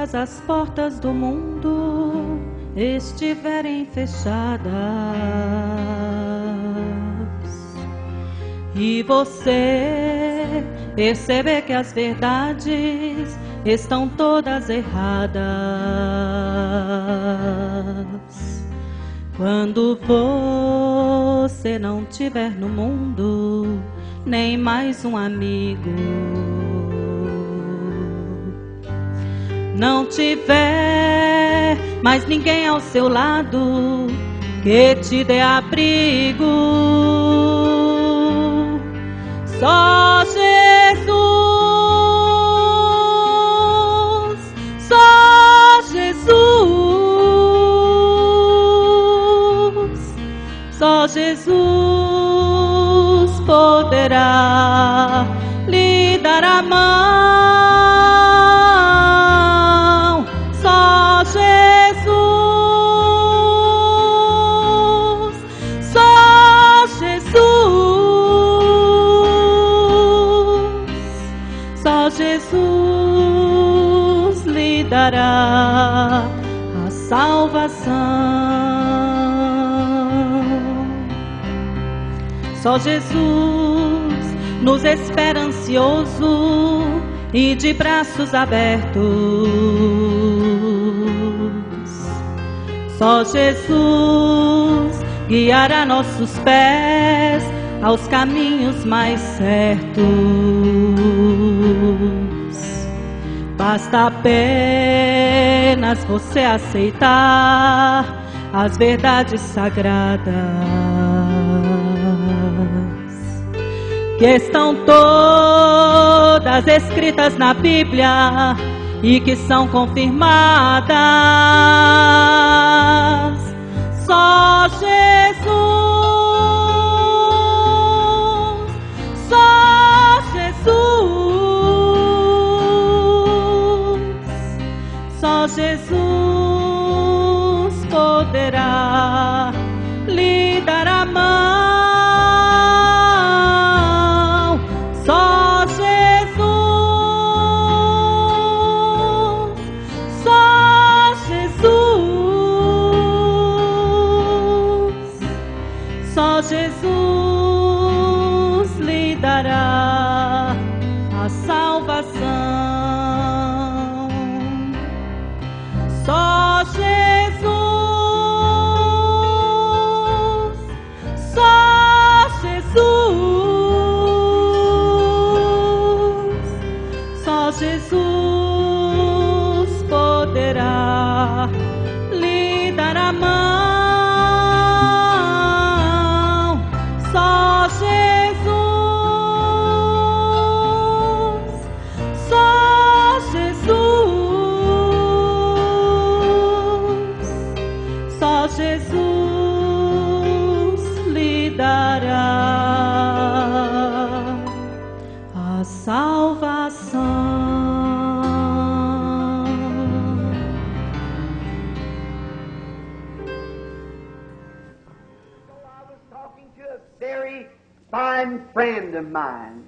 todas as portas do mundo estiverem fechadas e você perceber que as verdades estão todas erradas, quando você não tiver no mundo nem mais um amigo, não tiver mais ninguém ao seu lado que te dê abrigo, só Jesus, só Jesus, só Jesus poderá lhe dar a mão, só Jesus, só Jesus, só Jesus lhe dará a salvação. Só Jesus nos espera ansioso e de braços abertos. Só Jesus guiará nossos pés aos caminhos mais certos. Basta apenas você aceitar as verdades sagradas que estão todas escritas na Bíblia e que são confirmadas. Só Jesus, só Jesus, só Jesus poderá lhe dar a mão. Só Jesus, só Jesus, só Jesus lhe dará a salvação. Só Jesus, só Jesus, só Jesus poderá lhe dar a mão. Só Jesus, só Jesus, só Jesus lhe dará a salvação. Very fine friend of mine,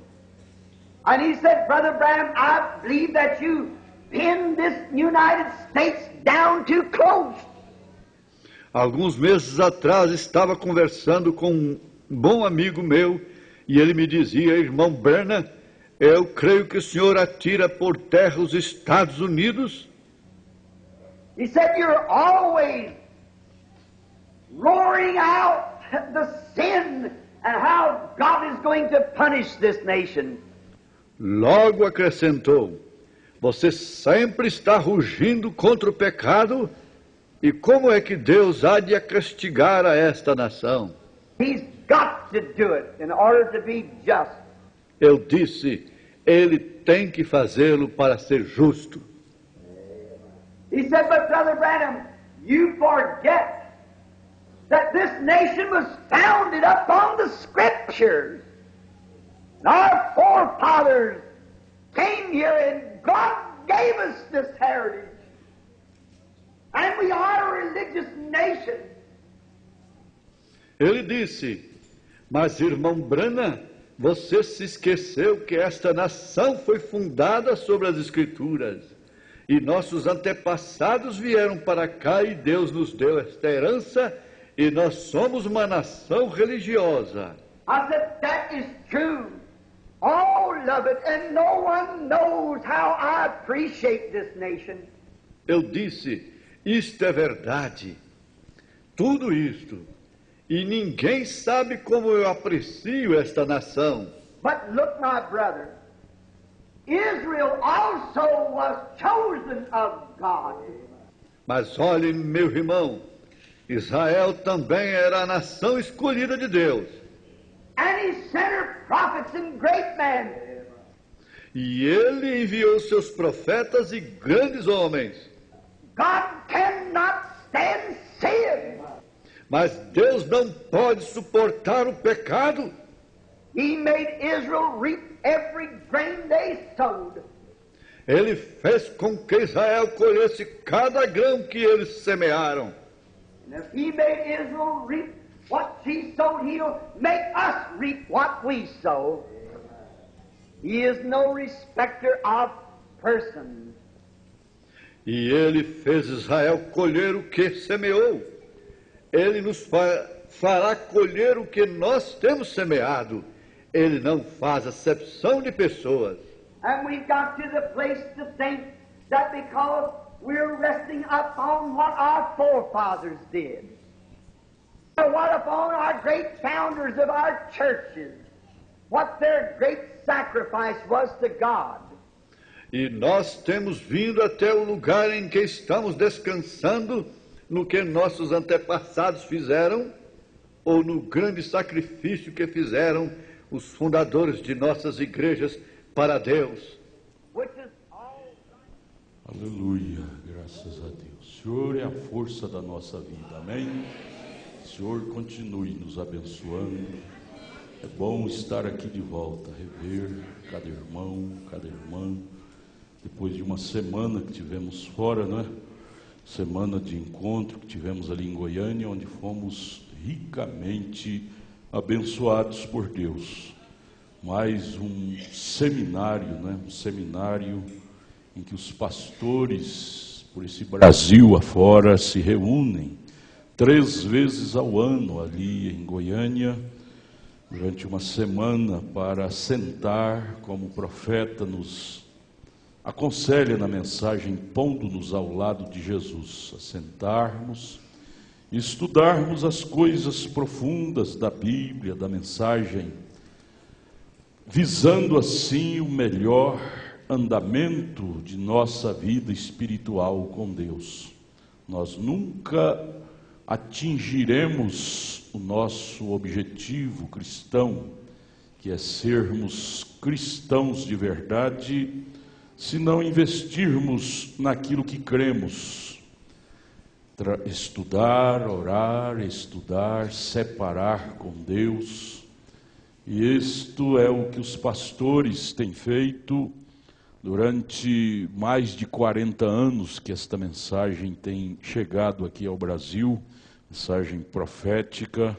and he said, Brother Branham, I believe that you pinned this United States down too close. Alguns meses atrás estava conversando com um bom amigo meu e ele me dizia, irmão Branham, eu creio que o senhor atira por terra os Estados Unidos. He said, you're always roaring out the sin and how God is going to punish this nation. Logo acrescentou, você sempre está rugindo contra o pecado e como é que Deus há de castigar a esta nação? He's got to do it in order to be just. Eu disse, ele tem que fazê-lo para ser justo. He said, but Brother Branham, you forget that this nation was founded upon the Scriptures. And our forefathers came here and God gave us this heritage. And we are a religious nation. Ele disse, mas irmão Branham, você se esqueceu que esta nação foi fundada sobre as Escrituras. E nossos antepassados vieram para cá e Deus nos deu esta herança e nós somos uma nação religiosa. I said, that is true. All of it, and no one knows how I appreciate this nation. Eu disse, isto é verdade, tudo isto, e ninguém sabe como eu aprecio esta nação. But look, my brother, Israel also was chosen of God. Mas olhe, meu irmão, Israel também era a nação escolhida de Deus. And he sent her prophets and great men. E ele enviou seus profetas e grandes homens. God cannot stand sin. Mas Deus não pode suportar o pecado. He made Israel reap every grain they sowed. Ele fez com que Israel colhesse cada grão que eles semearam. And if he made Israel reap what she sowed, he'll make us reap what we sow. He is no respecter of persons. E ele fez Israel colher o que semeou. Ele nos fará colher o que nós temos semeado. Ele não faz acepção de pessoas. And we've got to the place to think that because we're resting upon what our forefathers did, or what upon our great founders of our churches, what their great sacrifice was to God. E nós temos vindo até o lugar em que estamos descansando no que nossos antepassados fizeram, ou no grande sacrifício que fizeram os fundadores de nossas igrejas para Deus. Which is all Aleluia, graças a Deus. O Senhor é a força da nossa vida, amém? O Senhor continue nos abençoando. É bom estar aqui de volta, rever cada irmão, cada irmã. Depois de uma semana que tivemos fora, né? Semana de encontro que tivemos ali em Goiânia, onde fomos ricamente abençoados por Deus. Mais um seminário, né? Um seminário em que os pastores por esse Brasil afora se reúnem 3 vezes ao ano ali em Goiânia, durante uma semana, para sentar, como o profeta nos aconselha na mensagem, pondo-nos ao lado de Jesus, a sentarmos e estudarmos as coisas profundas da Bíblia, da mensagem, visando assim o melhor andamento de nossa vida espiritual com Deus. Nós nunca atingiremos o nosso objetivo cristão, que é sermos cristãos de verdade, se não investirmos naquilo que cremos. Estudar, orar, estudar, separar com Deus. E isto é o que os pastores têm feito durante mais de 40 anos que esta mensagem tem chegado aqui ao Brasil, mensagem profética.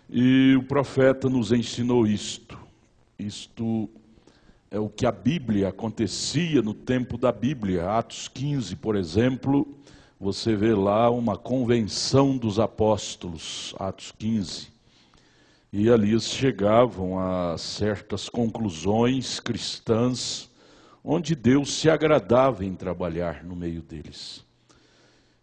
E o profeta nos ensinou isto. Isto é o que a Bíblia acontecia no tempo da Bíblia. Atos 15, por exemplo, você vê lá uma convenção dos apóstolos, Atos 15. E ali eles chegavam a certas conclusões cristãs, onde Deus se agradava em trabalhar no meio deles.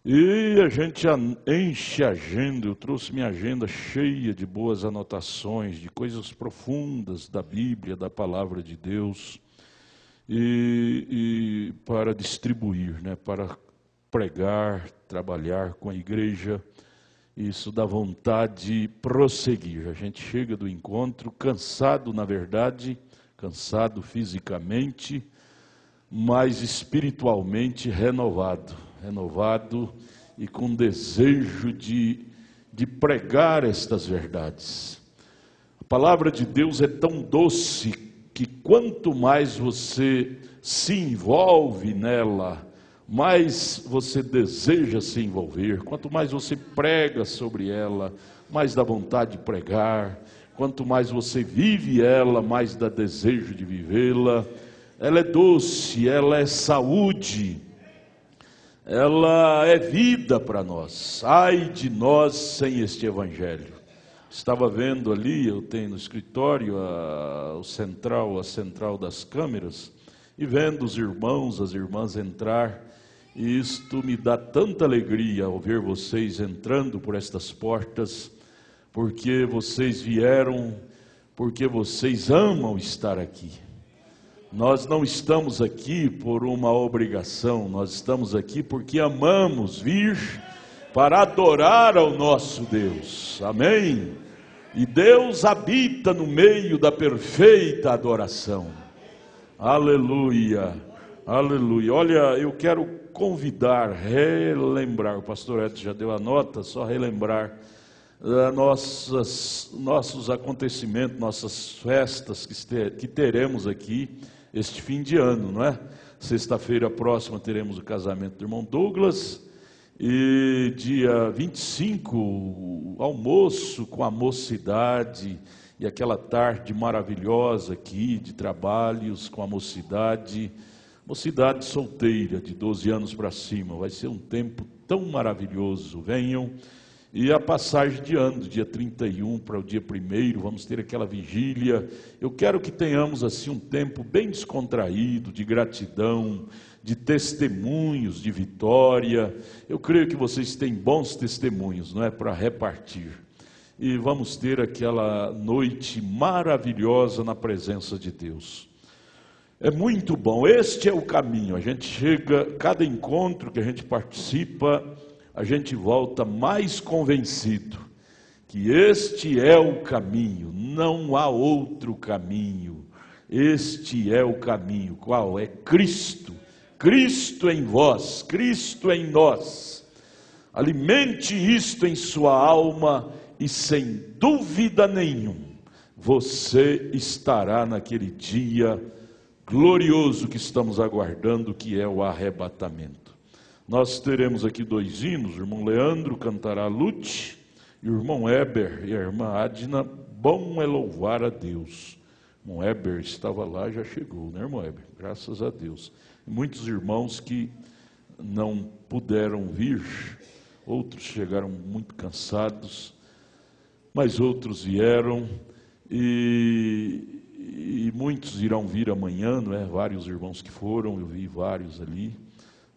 E a gente enche a agenda, eu trouxe minha agenda cheia de boas anotações, de coisas profundas da Bíblia, da Palavra de Deus, e para distribuir, né, para pregar, trabalhar com a igreja. Isso dá vontade de prosseguir. A gente chega do encontro cansado, na verdade, cansado fisicamente, mas espiritualmente renovado e com desejo de pregar estas verdades. A palavra de Deus é tão doce que quanto mais você se envolve nela, mais você deseja se envolver. Quanto mais você prega sobre ela, mais dá vontade de pregar. Quanto mais você vive ela, mais dá desejo de vivê-la. Ela é doce, ela é saúde, ela é vida para nós. Ai de nós sem este evangelho. Estava vendo ali, eu tenho no escritório a central das câmeras, e vendo os irmãos, as irmãs entrar, e isto me dá tanta alegria ao ver vocês entrando por estas portas, porque vocês vieram, porque vocês amam estar aqui. Nós não estamos aqui por uma obrigação, nós estamos aqui porque amamos vir para adorar ao nosso Deus, amém? E Deus habita no meio da perfeita adoração, aleluia, aleluia. Olha, eu quero convidar, relembrar, o pastor Edson já deu a nota, só relembrar nossos acontecimentos, nossas festas que teremos aqui este fim de ano, não é? Sexta-feira próxima teremos o casamento do irmão Douglas, e dia 25, almoço com a mocidade, e aquela tarde maravilhosa aqui de trabalhos com a mocidade solteira, de 12 anos para cima. Vai ser um tempo tão maravilhoso. Venham. E a passagem de ano, do dia 31 para o dia 1º, vamos ter aquela vigília. Eu quero que tenhamos assim um tempo bem descontraído, de gratidão, de testemunhos, de vitória. Eu creio que vocês têm bons testemunhos, não é, para repartir. E vamos ter aquela noite maravilhosa na presença de Deus. É muito bom, este é o caminho. A gente chega, cada encontro que a gente participa, a gente volta mais convencido que este é o caminho, não há outro caminho. Este é o caminho. Qual é? Cristo. Cristo em vós, Cristo em nós. Alimente isto em sua alma e sem dúvida nenhuma você estará naquele dia glorioso que estamos aguardando, que é o arrebatamento. Nós teremos aqui 2 hinos, o irmão Leandro cantará Lute, e o irmão Heber e a irmã Adna, bom é louvar a Deus. O irmão Heber estava lá, já chegou, né, irmão Heber? Graças a Deus. E muitos irmãos que não puderam vir, outros chegaram muito cansados, mas outros vieram, e muitos irão vir amanhã, não é? Vários irmãos que foram, eu vi vários ali.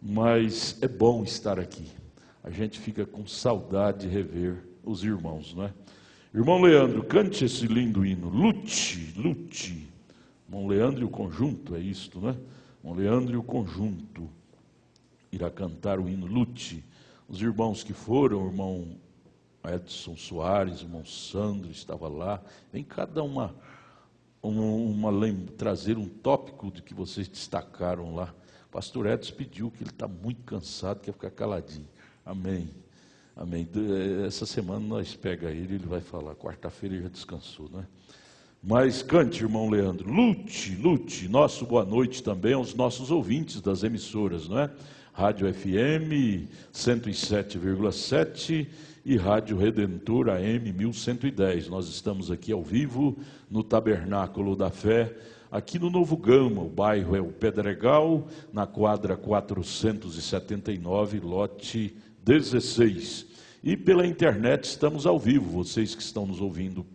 Mas é bom estar aqui. A gente fica com saudade de rever os irmãos, não é? Irmão Leandro, cante esse lindo hino. Lute, lute. Irmão Leandro e o conjunto, é isto, né? Irmão Leandro e o conjunto irá cantar o hino Lute. Os irmãos que foram, o irmão Edson Soares, o irmão Sandro estava lá. Vem cada trazer um tópico de que vocês destacaram lá. Pastor Edson pediu, que ele está muito cansado, quer ficar caladinho. Amém, amém. Essa semana nós pega ele vai falar. Quarta-feira ele já descansou, né? Mas cante, irmão Leandro, lute, lute. Nosso boa noite também aos nossos ouvintes das emissoras, não é? Rádio FM 107,7 e Rádio Redentor AM 1110. Nós estamos aqui ao vivo no Tabernáculo da Fé, aqui no Novo Gama. O bairro é o Pedregal, na quadra 479, lote 16. E pela internet estamos ao vivo. Vocês que estão nos ouvindo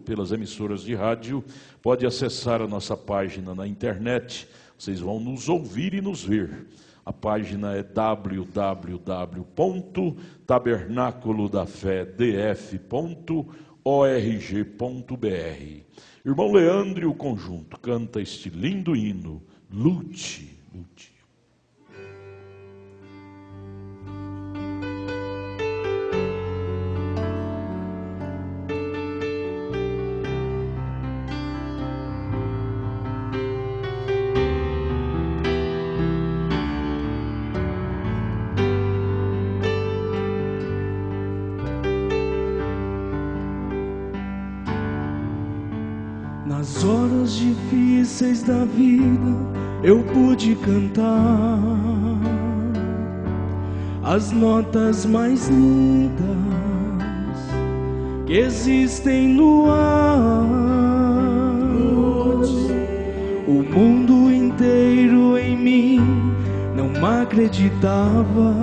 pelas emissoras de rádio, pode acessar a nossa página na internet. Vocês vão nos ouvir e nos ver. A página é www.tabernaclodafedf.org.br. Irmão Leandro e o conjunto canta este lindo hino, Lute, lute. Nas horas difíceis da vida eu pude cantar as notas mais lindas que existem no ar. O mundo inteiro em mim não acredita. acreditava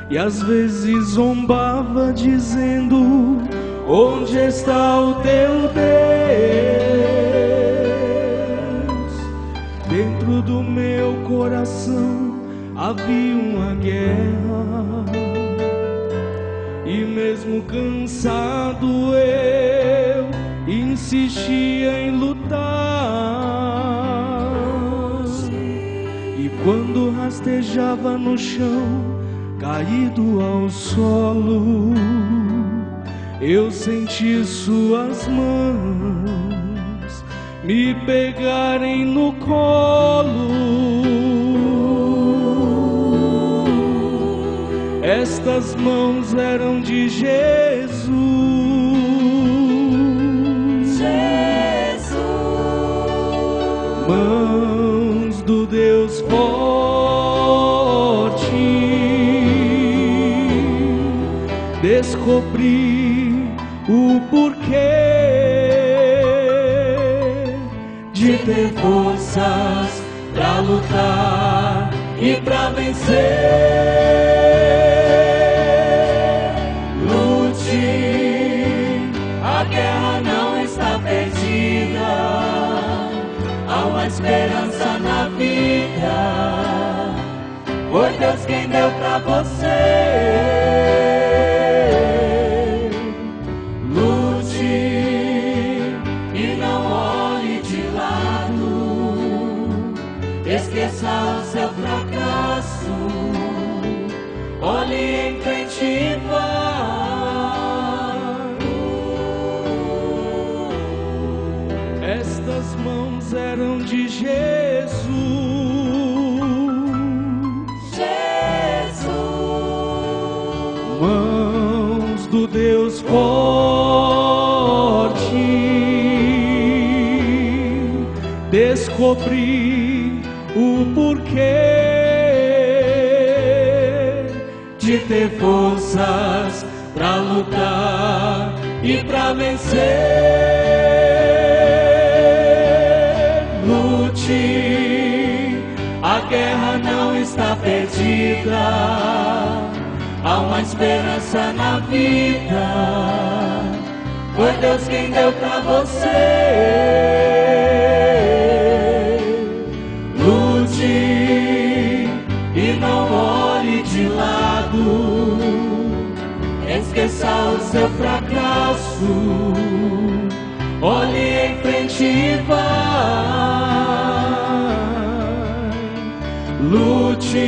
e às vezes zombava dizendo: onde está o teu Deus? Dentro do meu coração havia uma guerra e mesmo cansado eu insistia em lutar. E quando rastejava no chão, caído ao solo, eu senti suas mãos me pegarem no colo. Estas mãos eram de Jesus. Mãos do Deus forte. Descobri o porquê de ter forças pra lutar e pra vencer. Lute, a guerra não está perdida, há uma esperança na vida. Foi Deus quem deu pra você. Esqueça o seu fracasso, olhe em frente e vá. Estas mãos eram de Jesus. Mãos do Deus forte. Descobri o porquê de ter forças pra lutar e pra vencer. Lute, a guerra não está perdida, há uma esperança na vida. Foi Deus quem deu pra você. E não olhe de lado, esqueça o seu fracasso, olhe em frente e vai. Lute,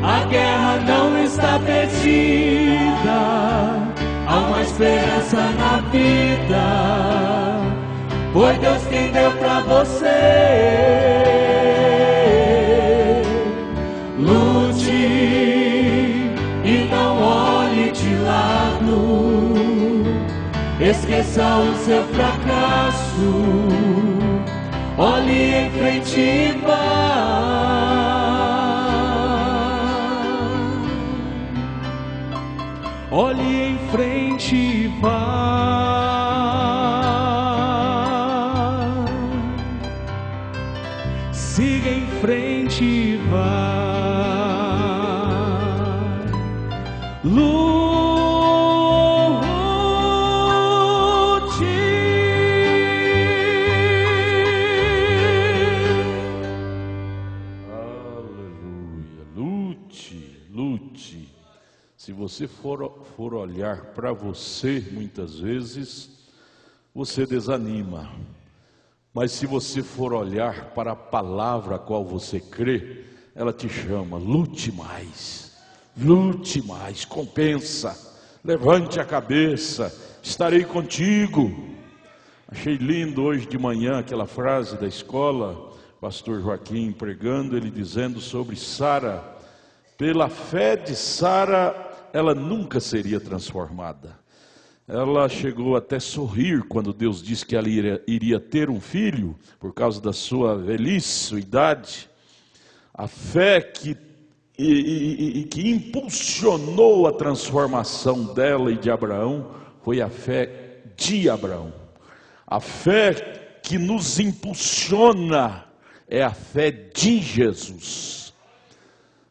a guerra não está perdida, há uma esperança na vida. Foi Deus quem deu pra você. Lute e não olhe de lado, esqueça o seu fracasso, olhe em frente e vá. Olhe em frente e vá. Siga em frente e vá. Se você for olhar para você, muitas vezes, você desanima. Mas se você for olhar para a palavra a qual você crê, ela te chama: lute mais, compensa, levante a cabeça, estarei contigo. Achei lindo hoje de manhã aquela frase da escola, pastor Joaquim pregando, ele dizendo sobre Sara. Pela fé de Sara, ela nunca seria transformada. Ela chegou até a sorrir quando Deus disse que ela iria ter um filho, por causa da sua velhice, sua idade. A fé que impulsionou a transformação dela e de Abraão foi a fé de Abraão. A fé que nos impulsiona é a fé de Jesus.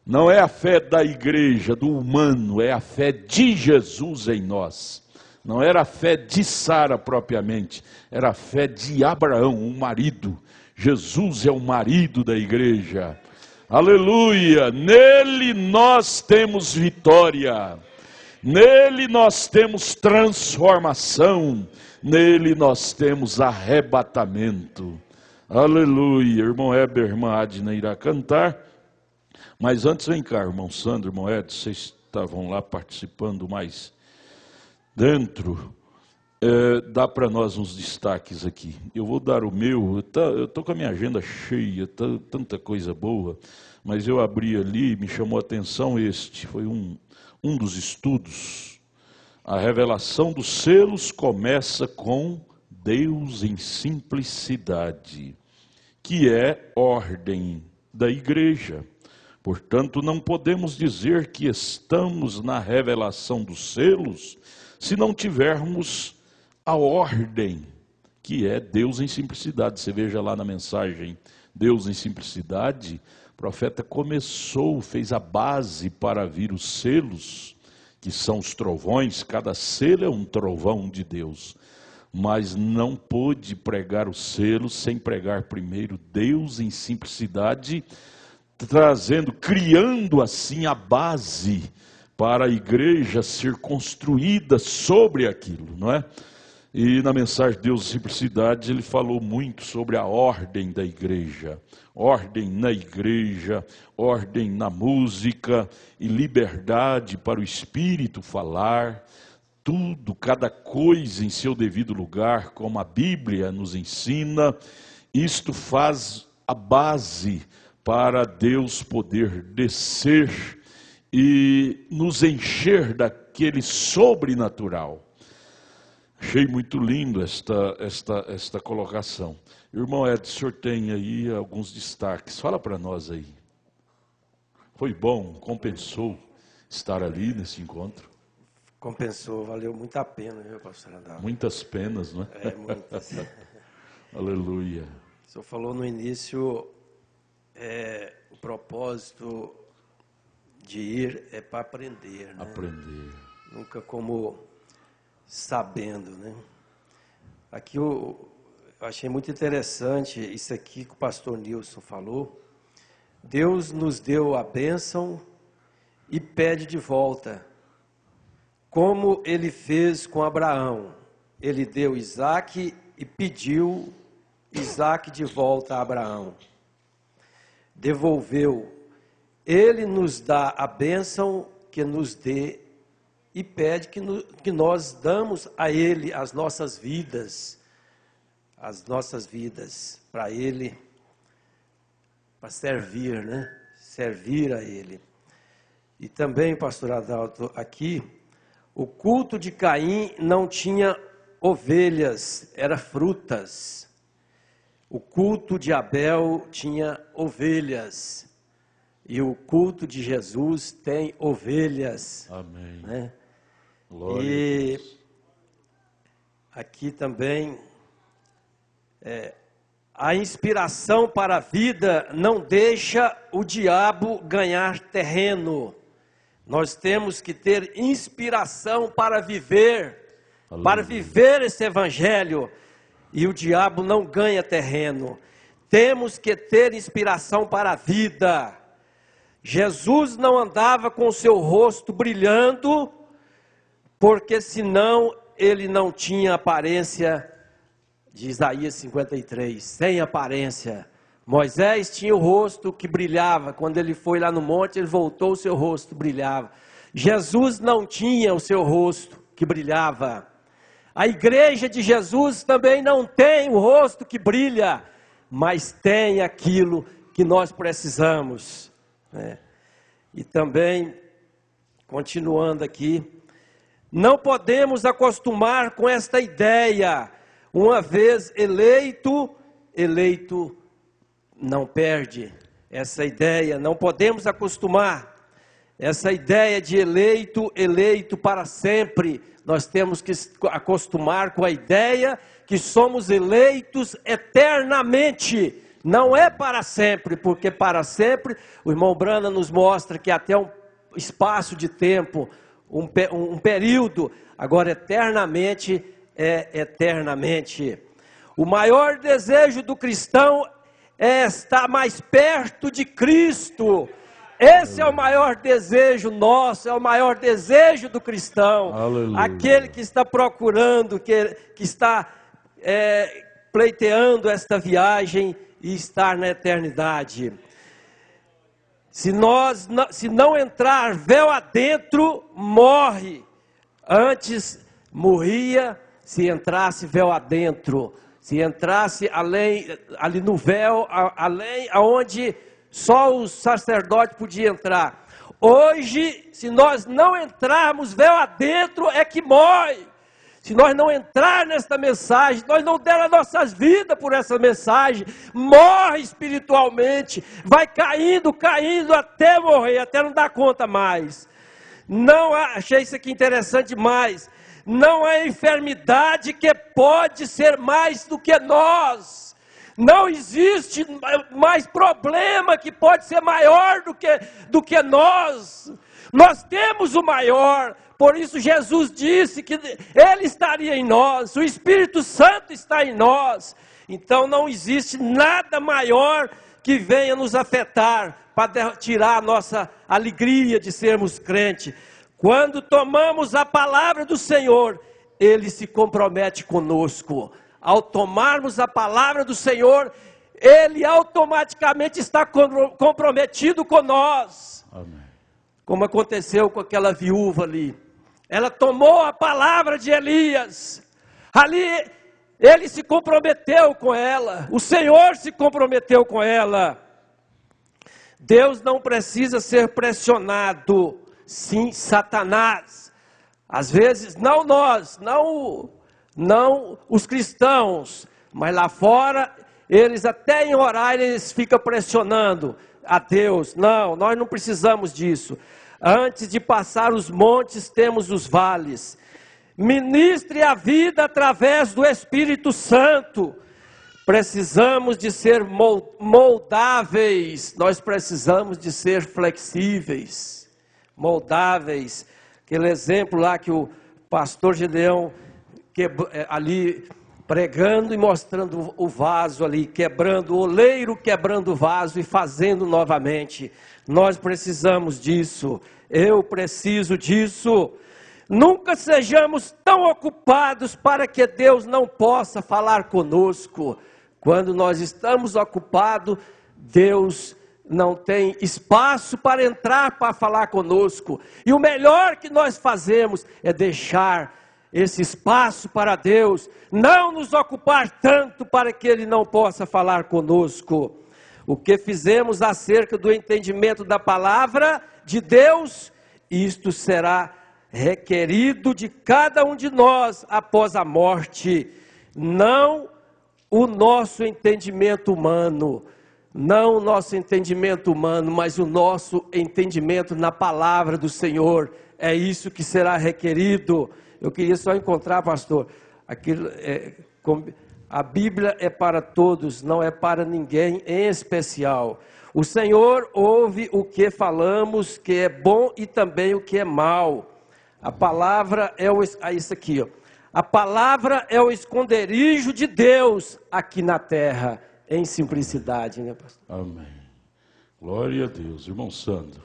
Não é a fé da igreja, do humano, é a fé de Jesus em nós. Não era a fé de Sara propriamente, era a fé de Abraão, o marido. Jesus é o marido da igreja. Aleluia! Nele nós temos vitória. Nele nós temos transformação. Nele nós temos arrebatamento. Aleluia! Irmão Heber, irmã Adna irá cantar. Mas antes, vem cá, irmão Sandro, irmão Edson, vocês estavam lá participando mais dentro. Dá para nós uns destaques aqui. Eu vou dar o meu. Eu estou com a minha agenda cheia, tanta coisa boa. Mas eu abri ali e me chamou a atenção este. Foi um dos estudos. A revelação dos selos começa com Deus em simplicidade, que é ordem da igreja. Portanto, não podemos dizer que estamos na revelação dos selos se não tivermos a ordem, que é Deus em simplicidade. Você veja lá na mensagem, Deus em simplicidade, o profeta fez a base para vir os selos, que são os trovões. Cada selo é um trovão de Deus. Mas não pôde pregar os selos sem pregar primeiro Deus em simplicidade, criando assim a base para a igreja ser construída sobre aquilo, não é? E na mensagem de Deus em simplicidade, ele falou muito sobre a ordem da igreja. Ordem na igreja, ordem na música e liberdade para o Espírito falar. Tudo, cada coisa em seu devido lugar, como a Bíblia nos ensina. Isto faz a base para Deus poder descer e nos encher daquele sobrenatural. Achei muito lindo esta colocação. Irmão Edson, o senhor tem aí alguns destaques. Fala para nós aí. Foi bom, compensou estar ali nesse encontro? Compensou, valeu muito a pena, viu, pastor Adalto? Muitas penas, não é? Muitas. Aleluia. O senhor falou no início, o propósito de ir é para aprender, né? Aprender. Nunca como sabendo, né? Aqui eu achei muito interessante isso aqui que o pastor Nilson falou. Deus nos deu a bênção e pede de volta, como ele fez com Abraão. Ele deu Isaac e pediu Isaac de volta a Abraão. Devolveu. Ele nos dá a bênção que nos dê e pede que nós damos a Ele as nossas vidas para Ele, para servir, né? Servir a Ele. E também, pastor Adalto, aqui, o culto de Caim não tinha ovelhas, era frutas. O culto de Abel tinha ovelhas. E o culto de Jesus tem ovelhas. Amém. Né? Glória e a Deus. Aqui também, a inspiração para a vida não deixa o diabo ganhar terreno. Nós temos que ter inspiração para viver, Aleluia. Para viver esse evangelho. E o diabo não ganha terreno. Temos que ter inspiração para a vida. Jesus não andava com o seu rosto brilhando, porque senão ele não tinha aparência de Isaías 53, sem aparência. Moisés tinha o rosto que brilhava, quando ele foi lá no monte, ele voltou, o seu rosto brilhava. Jesus não tinha o seu rosto que brilhava. A igreja de Jesus também não tem o rosto que brilha, mas tem aquilo que nós precisamos. E também, continuando aqui, não podemos acostumar com esta ideia. Uma vez eleito não perde. Essa ideia, não podemos acostumar. Essa ideia de eleito para sempre. Nós temos que acostumar com a ideia que somos eleitos eternamente. Não é para sempre, porque para sempre, o irmão Branham nos mostra que até um espaço de tempo, um período, agora eternamente é eternamente. O maior desejo do cristão é estar mais perto de Cristo. Esse é o maior desejo nosso, é o maior desejo do cristão. Aleluia. Aquele que está procurando, que está pleiteando esta viagem e estar na eternidade. Se não entrar véu adentro, morre. Antes morria se entrasse véu adentro. Se entrasse ali no véu, além aonde só o sacerdote podia entrar. Hoje, se nós não entrarmos véu adentro, é que morre. Se nós não entrar nesta mensagem, nós não der as nossas vidas por essa mensagem, morre espiritualmente, vai caindo até morrer, até não dar conta mais. Não achei isso aqui interessante demais. Não há enfermidade que pode ser mais do que nós. Não existe mais problema que pode ser maior do que nós. Nós temos o maior. Por isso Jesus disse que Ele estaria em nós. O Espírito Santo está em nós. Então não existe nada maior que venha nos afetar para tirar a nossa alegria de sermos crentes. Quando tomamos a palavra do Senhor, Ele se compromete conosco. Ao tomarmos a palavra do Senhor, Ele automaticamente está comprometido com nós. Amém. Como aconteceu com aquela viúva ali. Ela tomou a palavra de Elias. Ali, ele se comprometeu com ela. O Senhor se comprometeu com ela. Deus não precisa ser pressionado. Sim, Satanás. Às vezes, não nós, não os cristãos, mas lá fora, eles até em orar, eles ficam pressionando a Deus. Não, nós não precisamos disso. Antes de passar os montes, temos os vales. Ministre a vida através do Espírito Santo. Precisamos de ser moldáveis. Nós precisamos de ser flexíveis. Moldáveis. Aquele exemplo lá que o pastor Gedeão ali pregando e mostrando o vaso ali, quebrando o oleiro, quebrando o vaso e fazendo novamente. Nós precisamos disso. Eu preciso disso. Nunca sejamos tão ocupados para que Deus não possa falar conosco. Quando nós estamos ocupados, Deus não tem espaço para entrar para falar conosco. E o melhor que nós fazemos é deixar esse espaço para Deus, não nos ocupar tanto para que Ele não possa falar conosco. O que fizemos acerca do entendimento da palavra de Deus, isto será requerido de cada um de nós após a morte. Não o nosso entendimento humano, não o nosso entendimento humano, mas o nosso entendimento na palavra do Senhor. É isso que será requerido. Eu queria só encontrar, pastor, a Bíblia é para todos, não é para ninguém em especial. O Senhor ouve o que falamos, que é bom e também o que é mal. A palavra é isso aqui, ó. A palavra é o esconderijo de Deus aqui na terra, em simplicidade, né, pastor? Amém. Glória a Deus. Irmão Sandro,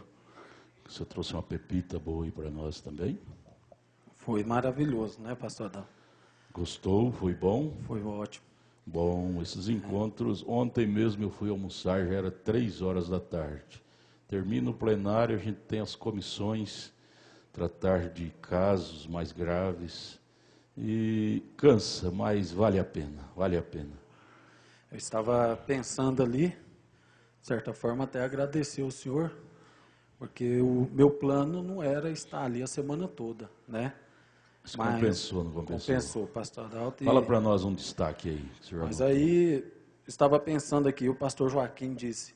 você trouxe uma pepita boa aí para nós também? Foi maravilhoso, né, pastor Adão? Gostou? Foi bom? Foi ótimo. Bom, esses encontros, ontem mesmo eu fui almoçar, já era 3 horas da tarde. Termina o plenário, a gente tem as comissões, tratar de casos mais graves, e cansa, mas vale a pena, vale a pena. Eu estava pensando ali, de certa forma até agradecer ao senhor, porque o meu plano não era estar ali a semana toda, né? Mas compensou, não compensou? Compensou, pastor Adalto. Fala para nós um destaque aí, senhor. Mas aí, estava pensando aqui, o pastor Joaquim disse,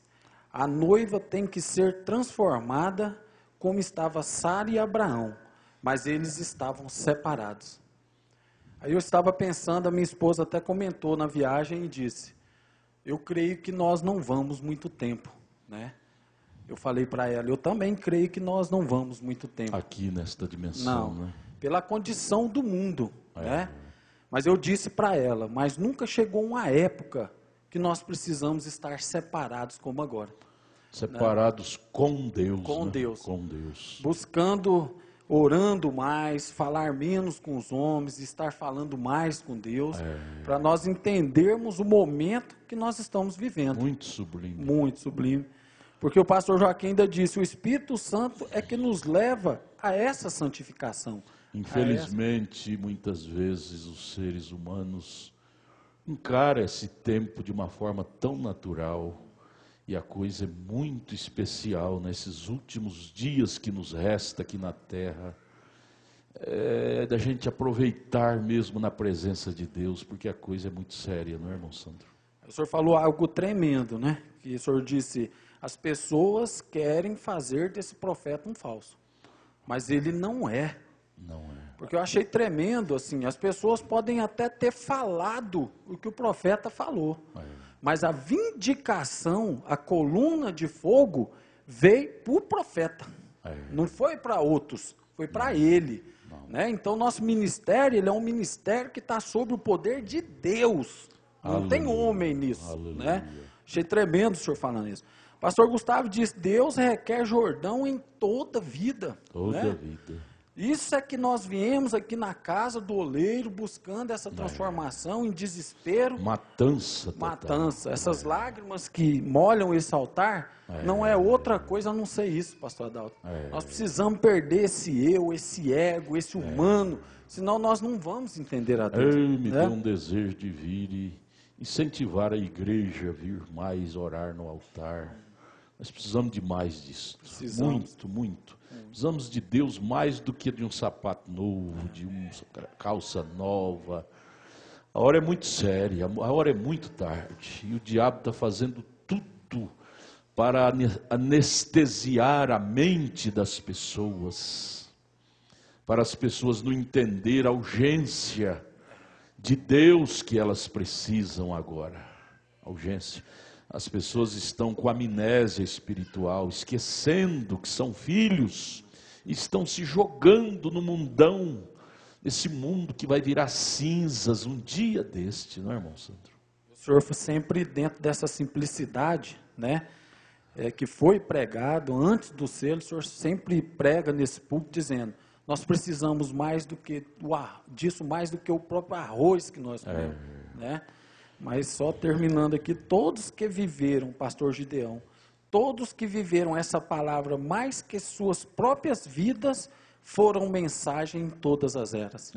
a noiva tem que ser transformada como estava Sara e Abraão, mas eles estavam separados. Aí eu estava pensando, a minha esposa até comentou na viagem e disse, eu creio que nós não vamos muito tempo, né? Eu falei para ela, eu também creio que nós não vamos muito tempo. Aqui nesta dimensão, Não, né? pela condição do mundo, né? Mas eu disse para ela, mas nunca chegou uma época que nós precisamos estar separados como agora. Separados com Deus. Com né? Deus. Com Deus. Buscando, orando mais, falar menos com os homens, estar falando mais com Deus, para nós entendermos o momento que nós estamos vivendo. Muito sublime. Muito sublime. Porque o pastor Joaquim ainda disse, o Espírito Santo é que nos leva a essa santificação. Infelizmente, muitas vezes os seres humanos encaram esse tempo de uma forma tão natural, e a coisa é muito especial nesses últimos dias que nos resta aqui na terra, da gente aproveitar mesmo na presença de Deus, porque a coisa é muito séria, não é, irmão Sandro? O senhor falou algo tremendo, né? Que o senhor disse, as pessoas querem fazer desse profeta um falso, mas ele não é. Não é. Porque eu achei tremendo, assim, as pessoas podem até ter falado o que o profeta falou, mas a vindicação, a coluna de fogo, veio para o profeta, não foi para outros, foi para ele. Né? Então, nosso ministério, ele é um ministério que está sob o poder de Deus, não tem homem nisso. Né? Achei tremendo o senhor falando isso. Pastor Gustavo disse, Deus requer Jordão em toda vida. Toda vida. Isso é que nós viemos aqui na casa do oleiro, buscando essa transformação em desespero. Matança. Matança. Essas lágrimas que molham esse altar, não é outra coisa a não ser isso, pastor Adalto. Nós precisamos perder esse eu, esse ego, esse humano, senão nós não vamos entender a Deus. Me deu um desejo de vir e incentivar a igreja a vir mais orar no altar. Nós precisamos de mais disso. Muito, muito. Precisamos de Deus mais do que de um sapato novo, de uma calça nova. A hora é muito séria, a hora é muito tarde. E o diabo está fazendo tudo para anestesiar a mente das pessoas. Para as pessoas não entenderem a urgência de Deus que elas precisam agora. A urgência. As pessoas estão com amnésia espiritual, esquecendo que são filhos, estão se jogando no mundão, esse mundo que vai virar cinzas um dia deste, não é, irmão Sandro? O senhor foi sempre dentro dessa simplicidade, né, que foi pregado antes do selo, o senhor sempre prega nesse púlpito dizendo, nós precisamos mais do que disso, mais do que o próprio arroz que nós comemos, né? Mas só terminando aqui, todos que viveram, pastor Gideão, todos que viveram essa palavra mais que suas próprias vidas, foram mensagem em todas as eras.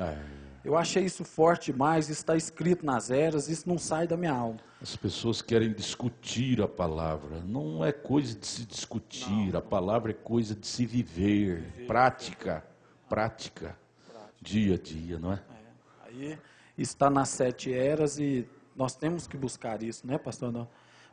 Eu achei isso forte demais, isso está escrito nas eras, isso não sai da minha alma. As pessoas querem discutir a palavra, não é coisa de se discutir, a palavra é coisa de se viver, prática, dia a dia, não é? Aí está nas 7 eras e nós temos que buscar isso, né, pastor? Não.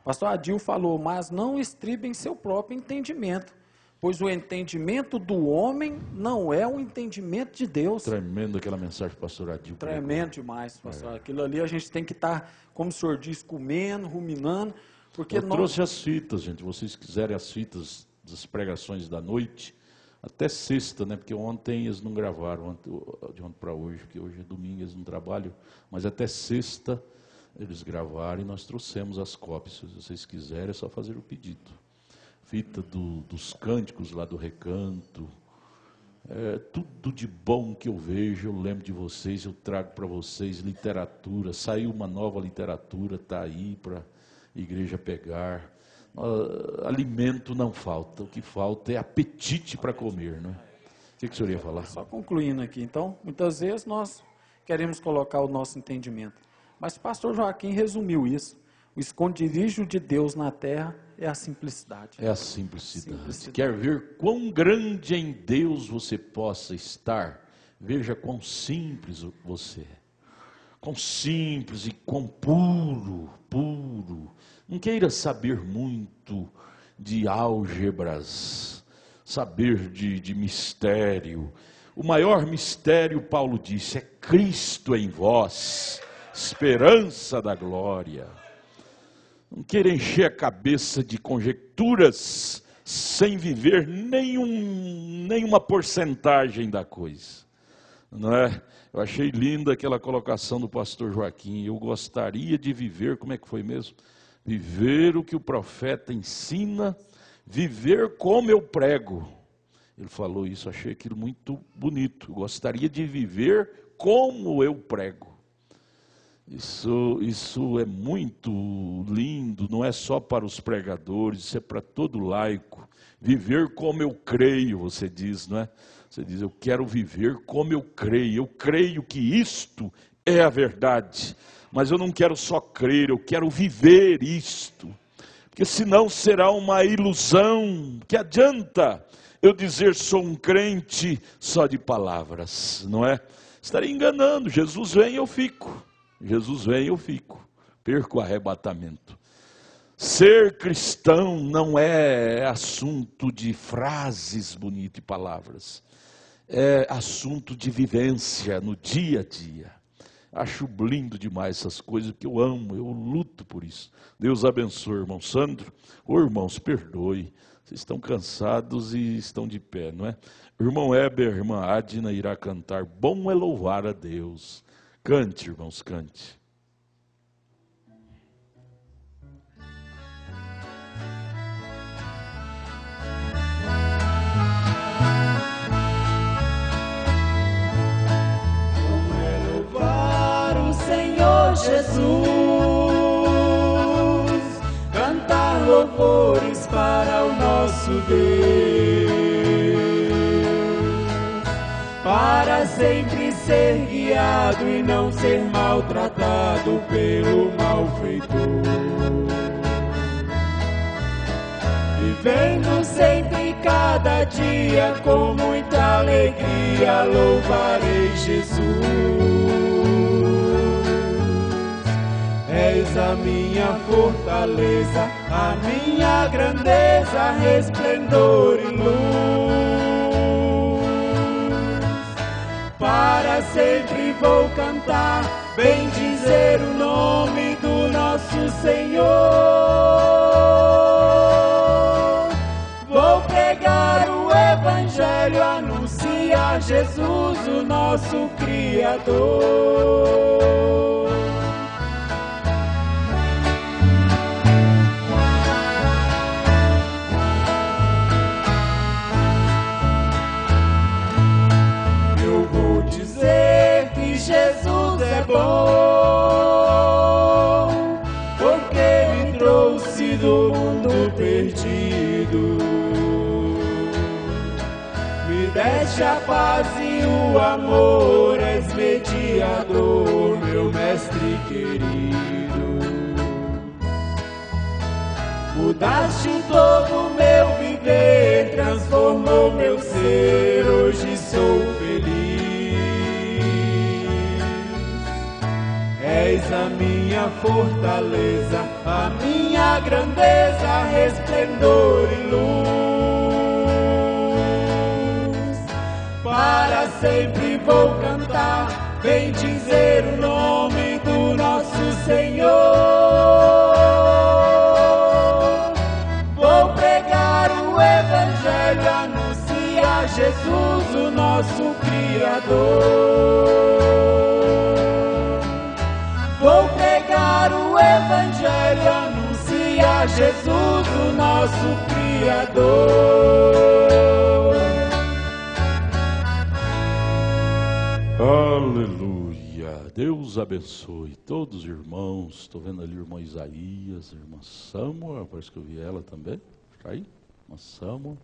Pastor Adil falou, mas não estribem seu próprio entendimento, pois o entendimento do homem não é o entendimento de Deus. Tremendo aquela mensagem do pastor Adil. Tremendo demais, pastor. Aquilo ali a gente tem que estar, como o senhor diz, comendo, ruminando. Porque eu trouxe as fitas, gente, vocês quiserem as fitas das pregações da noite, até sexta, né, porque ontem eles não gravaram, de ontem para hoje, porque hoje é domingo, eles não trabalham, mas até sexta eles gravaram e nós trouxemos as cópias. Se vocês quiserem, é só fazer o pedido. Fita dos cânticos lá do recanto, tudo de bom que eu vejo, eu lembro de vocês, eu trago para vocês literatura, saiu uma nova literatura, está aí para a igreja pegar. Alimento não falta, o que falta é apetite para comer, né? O que o senhor ia falar? Só concluindo aqui, então, muitas vezes nós queremos colocar o nosso entendimento. Mas o pastor Joaquim resumiu isso. O esconderijo de Deus na terra é a simplicidade. É a simplicidade. Quer ver quão grande em Deus você possa estar? Veja quão simples você é. Quão simples e quão puro. Não queira saber muito de álgebras, saber de mistério. O maior mistério, Paulo disse, é Cristo em vós, esperança da glória. Não queira encher a cabeça de conjecturas sem viver nenhuma porcentagem da coisa. Não é? Eu achei linda aquela colocação do pastor Joaquim. Eu gostaria de viver, como é que foi mesmo? Viver o que o profeta ensina, viver como eu prego. Ele falou isso, achei aquilo muito bonito. Eu gostaria de viver como eu prego. Isso é muito lindo, não é só para os pregadores, isso é para todo laico. Viver como eu creio, você diz, não é? Você diz, eu quero viver como eu creio que isto é a verdade. Mas eu não quero só crer, eu quero viver isto. Porque senão será uma ilusão. Que adianta eu dizer sou um crente só de palavras, não é? Estarei enganando, Jesus vem, eu fico. Jesus vem, eu fico. Perco o arrebatamento. Ser cristão não é assunto de frases bonitas e palavras. É assunto de vivência no dia a dia. Acho lindo demais essas coisas, que eu amo, eu luto por isso. Deus abençoe, irmão Sandro. Ô irmãos, perdoe. Vocês estão cansados e estão de pé, não é? Irmão Heber, irmã Adina irá cantar. Bom é louvar a Deus. Cante, irmãos, cante. Como é louvar o Senhor Jesus, cantar louvores para o nosso Deus, para sempre ser guiado e não ser maltratado pelo malfeitor. Vivendo sempre cada dia com muita alegria, louvarei Jesus. És a minha fortaleza, a minha grandeza, resplendor e luz. Para sempre vou cantar, bendizer o nome do nosso Senhor. Vou pregar o Evangelho, anunciar Jesus, o nosso Criador. Eu vou dizer que Jesus é bom, porque me trouxe do mundo perdido. Me deste a paz e o amor, és mediador, meu mestre querido. Mudaste todo o meu viver, transformou meu ser, hoje sou feliz. És a minha fortaleza, a minha grandeza, resplendor e luz. Para sempre vou cantar, bendizer o nome do nosso Senhor. Vou pregar o Evangelho, anunciar Jesus, o nosso Criador. Vou pregar o Evangelho, anunciar Jesus, o nosso Criador. Aleluia. Deus abençoe todos os irmãos. Estou vendo ali o irmão Isaías, a irmã Samuel, parece que eu vi ela também. Está aí? Irmã Samuel.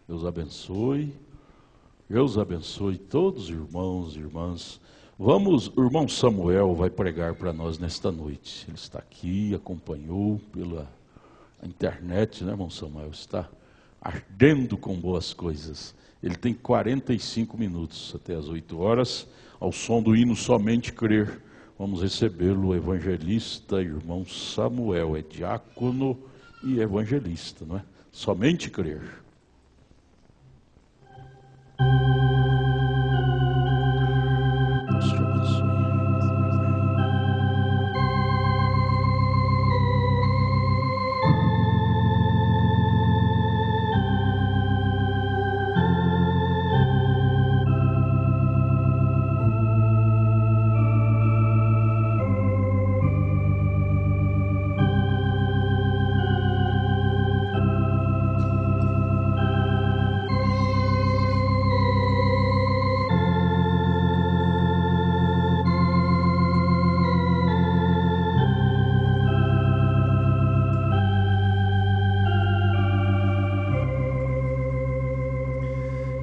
Deus abençoe. Deus abençoe todos os irmãos e irmãs. Vamos, o irmão Samuel vai pregar para nós nesta noite. Ele está aqui, acompanhou pela internet, né, irmão Samuel? Está ardendo com boas coisas. Ele tem 45 minutos até as 8 horas, ao som do hino Somente Crer. Vamos recebê-lo, o evangelista, irmão Samuel, é diácono e evangelista, não é? Somente Crer. Deus te abençoe.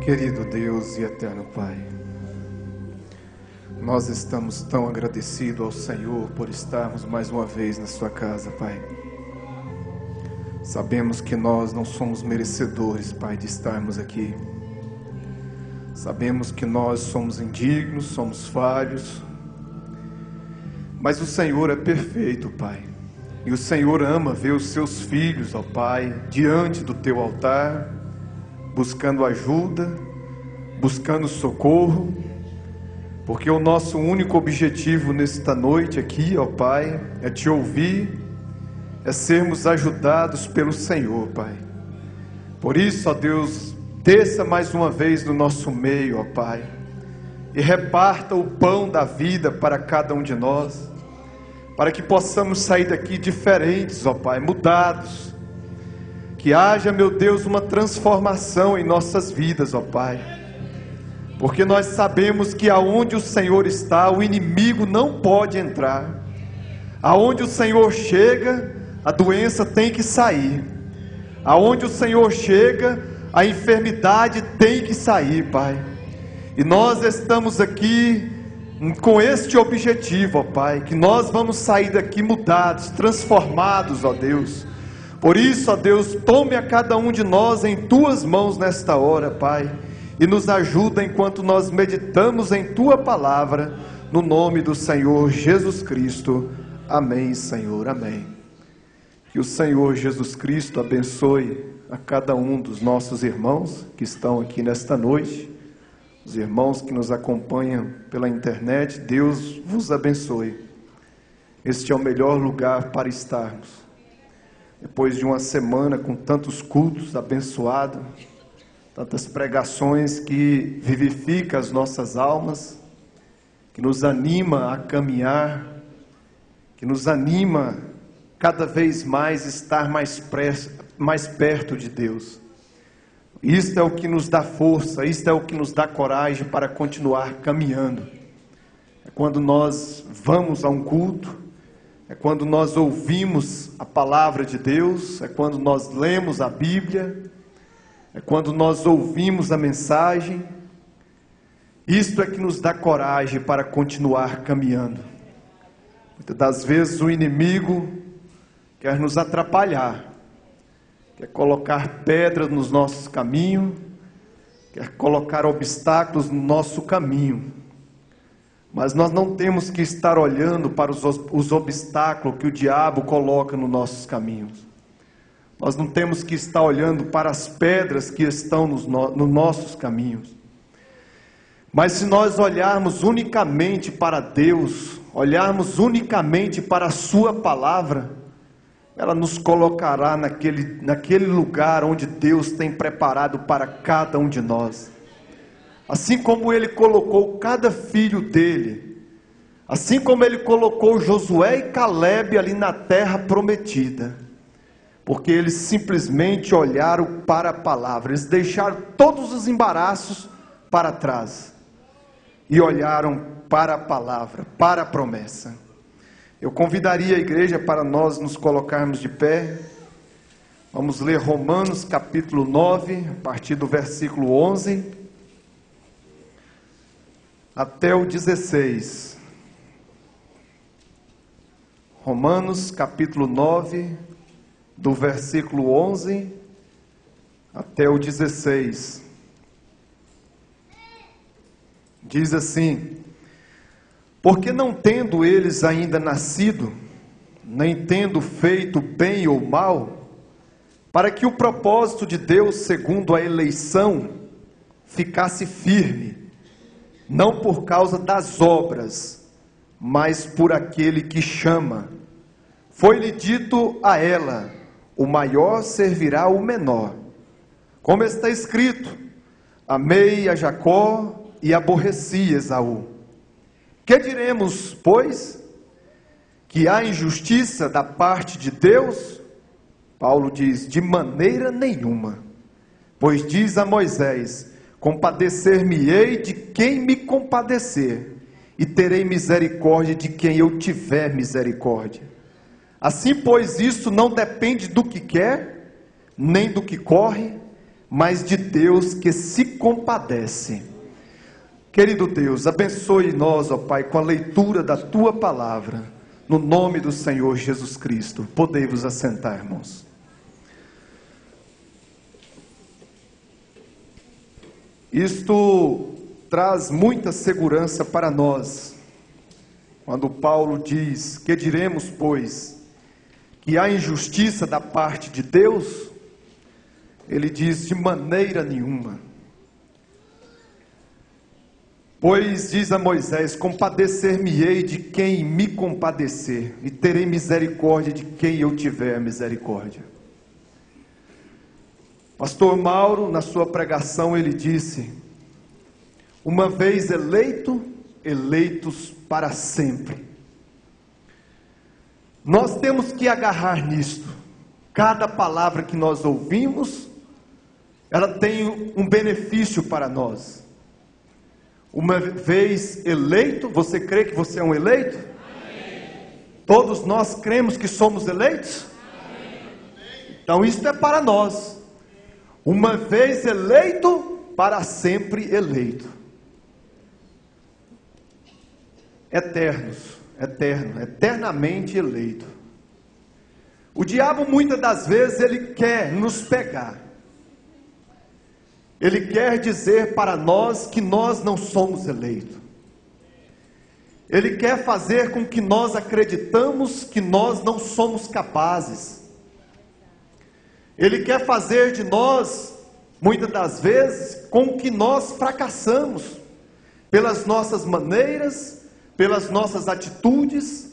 Querido Deus e eterno Pai, nós estamos tão agradecidos ao Senhor por estarmos mais uma vez na sua casa, Pai. Sabemos que nós não somos merecedores, Pai, de estarmos aqui. Sabemos que nós somos indignos, somos falhos, mas o Senhor é perfeito, Pai. E o Senhor ama ver os seus filhos, ó Pai, diante do teu altar, buscando ajuda, buscando socorro, porque o nosso único objetivo nesta noite aqui, ó Pai, é te ouvir, é sermos ajudados pelo Senhor, Pai. Por isso, ó Deus, desça mais uma vez no nosso meio, ó Pai, e reparta o pão da vida para cada um de nós, para que possamos sair daqui diferentes, ó Pai, mudados. Que haja, meu Deus, uma transformação em nossas vidas, ó Pai. Porque nós sabemos que aonde o Senhor está, o inimigo não pode entrar. Aonde o Senhor chega, a doença tem que sair. Aonde o Senhor chega, a enfermidade tem que sair, Pai. E nós estamos aqui com este objetivo, ó Pai, que nós vamos sair daqui mudados, transformados, ó Deus. Por isso, ó Deus, tome a cada um de nós em Tuas mãos nesta hora, Pai, e nos ajuda enquanto nós meditamos em Tua palavra, no nome do Senhor Jesus Cristo. Amém, Senhor, amém. Que o Senhor Jesus Cristo abençoe a cada um dos nossos irmãos que estão aqui nesta noite, os irmãos que nos acompanham pela internet. Deus vos abençoe. Este é o melhor lugar para estarmos. Depois de uma semana com tantos cultos abençoados, tantas pregações que vivificam as nossas almas, que nos anima a caminhar, que nos anima cada vez mais estar mais perto de Deus. Isto é o que nos dá força, isto é o que nos dá coragem para continuar caminhando. É quando nós vamos a um culto, é quando nós ouvimos a palavra de Deus, é quando nós lemos a Bíblia, é quando nós ouvimos a mensagem. Isto é que nos dá coragem para continuar caminhando. Muitas das vezes o inimigo quer nos atrapalhar, quer colocar pedras nos nossos caminhos, quer colocar obstáculos no nosso caminho. Mas nós não temos que estar olhando para os obstáculos que o diabo coloca nos nossos caminhos. Nós não temos que estar olhando para as pedras que estão nos nossos caminhos. Mas se nós olharmos unicamente para Deus, olharmos unicamente para a Sua palavra, ela nos colocará naquele lugar onde Deus tem preparado para cada um de nós. Assim como Ele colocou cada filho dele, assim como Ele colocou Josué e Calebe ali na terra prometida, porque eles simplesmente olharam para a palavra, eles deixaram todos os embaraços para trás, e olharam para a palavra, para a promessa. Eu convidaria a igreja para nós nos colocarmos de pé. Vamos ler Romanos capítulo 9, a partir do versículo 11... até o 16. Romanos capítulo 9, do versículo 11 até o 16. Diz assim: porque não tendo eles ainda nascido, nem tendo feito bem ou mal, para que o propósito de Deus segundo a eleição ficasse firme, não por causa das obras, mas por aquele que chama. Foi-lhe dito a ela: o maior servirá ao menor. Como está escrito: amei a Jacó e aborreci Esaú. Que diremos, pois? Que há injustiça da parte de Deus? Paulo diz: de maneira nenhuma. Pois diz a Moisés: compadecer-me-ei de quem me compadecer, e terei misericórdia de quem eu tiver misericórdia. Assim, pois, isto não depende do que quer, nem do que corre, mas de Deus que se compadece. Querido Deus, abençoe nós, ó Pai, com a leitura da Tua palavra, no nome do Senhor Jesus Cristo. Podei-vos assentar, irmãos. Isto traz muita segurança para nós, quando Paulo diz: que diremos, pois, que há injustiça da parte de Deus? Ele diz: de maneira nenhuma. Pois diz a Moisés: compadecer-me-ei de quem me compadecer, e terei misericórdia de quem eu tiver misericórdia. Pastor Mauro, na sua pregação, ele disse: uma vez eleito, eleitos para sempre. Nós temos que agarrar nisto. Cada palavra que nós ouvimos, ela tem um benefício para nós. Uma vez eleito, você crê que você é um eleito? Amém. Todos nós cremos que somos eleitos? Amém. Então isso é para nós. Uma vez eleito, para sempre eleito. Eternamente eleito. O diabo muitas das vezes ele quer nos pegar. Ele quer dizer para nós que nós não somos eleitos. Ele quer fazer com que nós acreditamos que nós não somos capazes. Ele quer fazer de nós, muitas das vezes, com que nós fracassamos, pelas nossas maneiras, pelas nossas atitudes,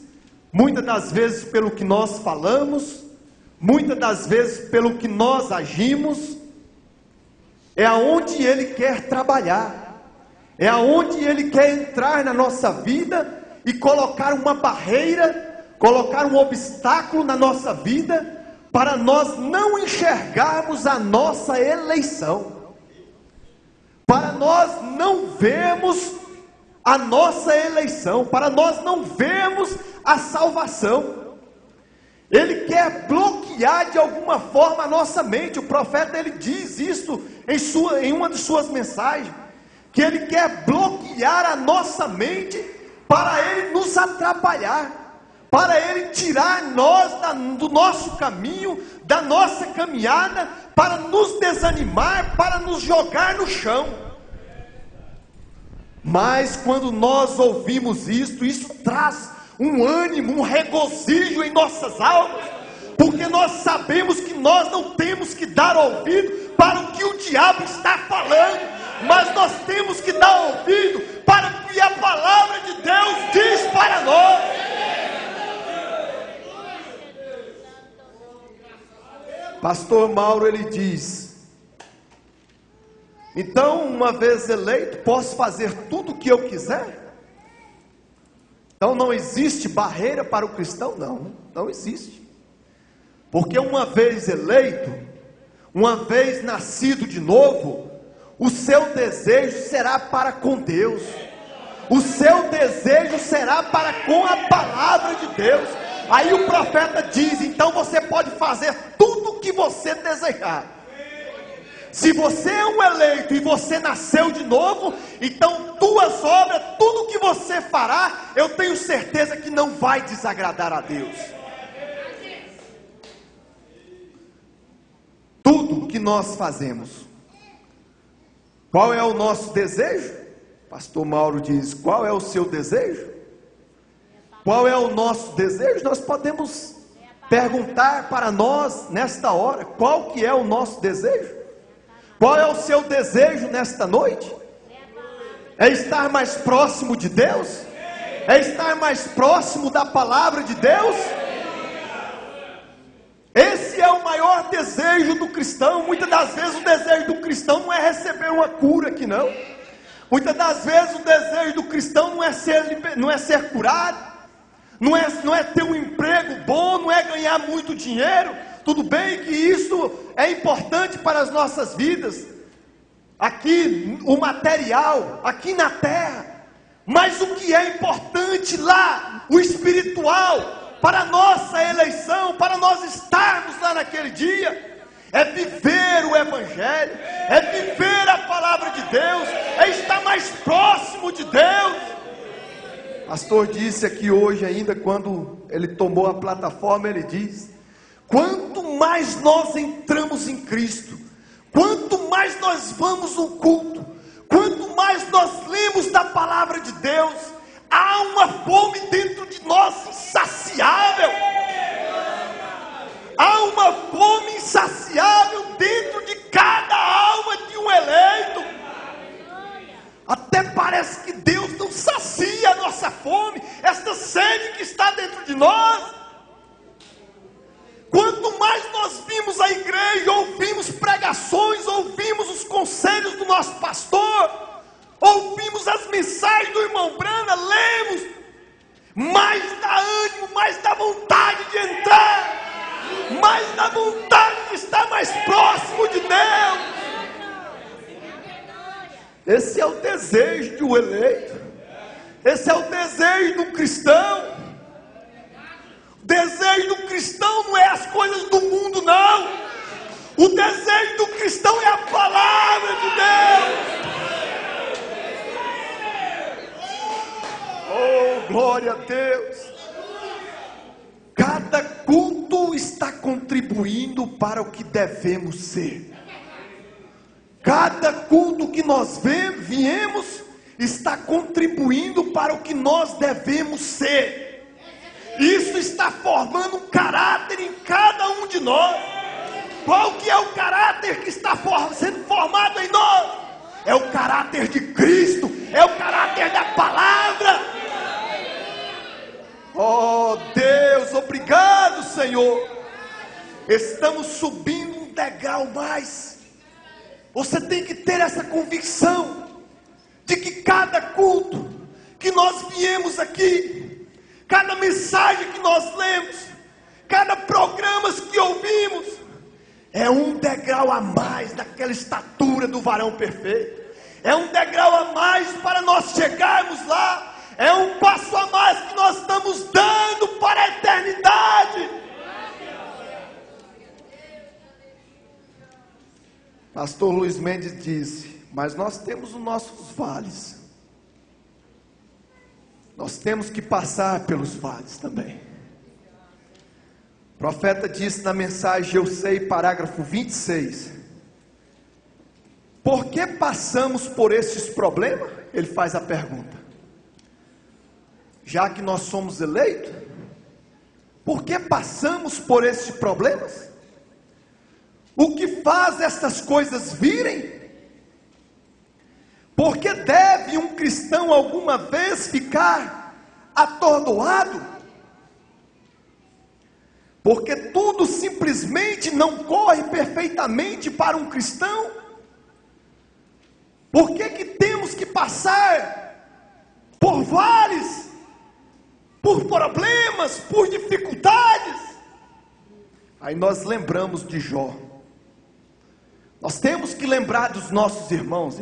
muitas das vezes pelo que nós falamos, muitas das vezes pelo que nós agimos. É aonde ele quer trabalhar, é aonde ele quer entrar na nossa vida e colocar uma barreira, colocar um obstáculo na nossa vida, para nós não enxergarmos a nossa eleição, para nós não vermos a nossa eleição, para nós não vermos a salvação. Ele quer bloquear de alguma forma a nossa mente. O profeta ele diz isso em uma de suas mensagens, que ele quer bloquear a nossa mente para ele nos atrapalhar, para ele tirar nós do nosso caminho, da nossa caminhada, para nos desanimar, para nos jogar no chão. Mas quando nós ouvimos isso traz um ânimo, um regozijo em nossas almas, porque nós sabemos que nós não temos que dar ouvido para o que o diabo está falando, mas nós temos que dar ouvido para o que a palavra de Deus diz para nós. Pastor Mauro ele diz: então, uma vez eleito, posso fazer tudo o que eu quiser? Então não existe barreira para o cristão? Não existe. Porque uma vez eleito, uma vez nascido de novo, o seu desejo será para com Deus. O seu desejo será para com a palavra de Deus. Aí o profeta diz: então você pode fazer tudo o que você desejar. Se você é um eleito e você nasceu de novo, então tuas obras, tudo que você fará, eu tenho certeza que não vai desagradar a Deus. Tudo que nós fazemos. Qual é o nosso desejo? Pastor Mauro diz: qual é o seu desejo? Qual é o nosso desejo? Nós podemos perguntar para nós nesta hora: qual que é o nosso desejo? Qual é o seu desejo nesta noite? É estar mais próximo de Deus? É estar mais próximo da palavra de Deus? Esse é o maior desejo do cristão. Muitas das vezes o desejo do cristão não é receber uma cura aqui não. Muitas das vezes o desejo do cristão não é ser curado, não é ter um emprego bom, não é ganhar muito dinheiro. Tudo bem que isso é importante para as nossas vidas, aqui o material, aqui na terra, mas o que é importante lá, o espiritual, para a nossa eleição, para nós estarmos lá naquele dia, é viver o Evangelho, é viver a palavra de Deus, é estar mais próximo de Deus. O pastor disse aqui hoje ainda, quando ele tomou a plataforma, ele diz: quanto mais nós entramos em Cristo, quanto mais nós vamos no culto, quanto mais nós lemos da palavra de Deus, há uma fome dentro de nós insaciável. Há uma fome insaciável dentro de cada alma de um eleito. Até parece que Deus não sacia a nossa fome, esta sede que está dentro de nós. Quanto mais nós vimos a igreja, ouvimos pregações, ouvimos os conselhos do nosso pastor, ouvimos as mensagens do irmão Brana, lemos, mais dá ânimo, mais dá vontade de entrar, mais dá vontade de estar mais próximo de Deus. Esse é o desejo de um eleito, esse é o desejo do cristão. O desejo do cristão não é as coisas do mundo, não. O desejo do cristão é a palavra de Deus. Oh, glória a Deus. Cada culto está contribuindo para o que devemos ser. Cada culto que nós viemos está contribuindo para o que nós devemos ser. Isso está formando um caráter em cada um de nós. Qual que é o caráter que está sendo formado em nós? É o caráter de Cristo, é o caráter da palavra. Oh Deus, obrigado, Senhor. Estamos subindo um degrau mais. Você tem que ter essa convicção de que cada culto que nós viemos aqui, cada mensagem que nós lemos, cada programa que ouvimos, é um degrau a mais daquela estatura do varão perfeito. É um degrau a mais para nós chegarmos lá. É um passo a mais que nós estamos dando para a eternidade. Pastor Luiz Mendes disse: mas nós temos os nossos vales. Nós temos que passar pelos vales também. O profeta disse na mensagem Eu Sei, parágrafo 26. Por que passamos por esses problemas? Ele faz a pergunta. Já que nós somos eleitos, por que passamos por esses problemas? O que faz essas coisas virem? Por que deve um cristão alguma vez ficar atordoado? Porque tudo simplesmente não corre perfeitamente para um cristão? Por que temos que passar por vales, por problemas, por dificuldades? Aí nós lembramos de Jó. Nós temos que lembrar dos nossos irmãos.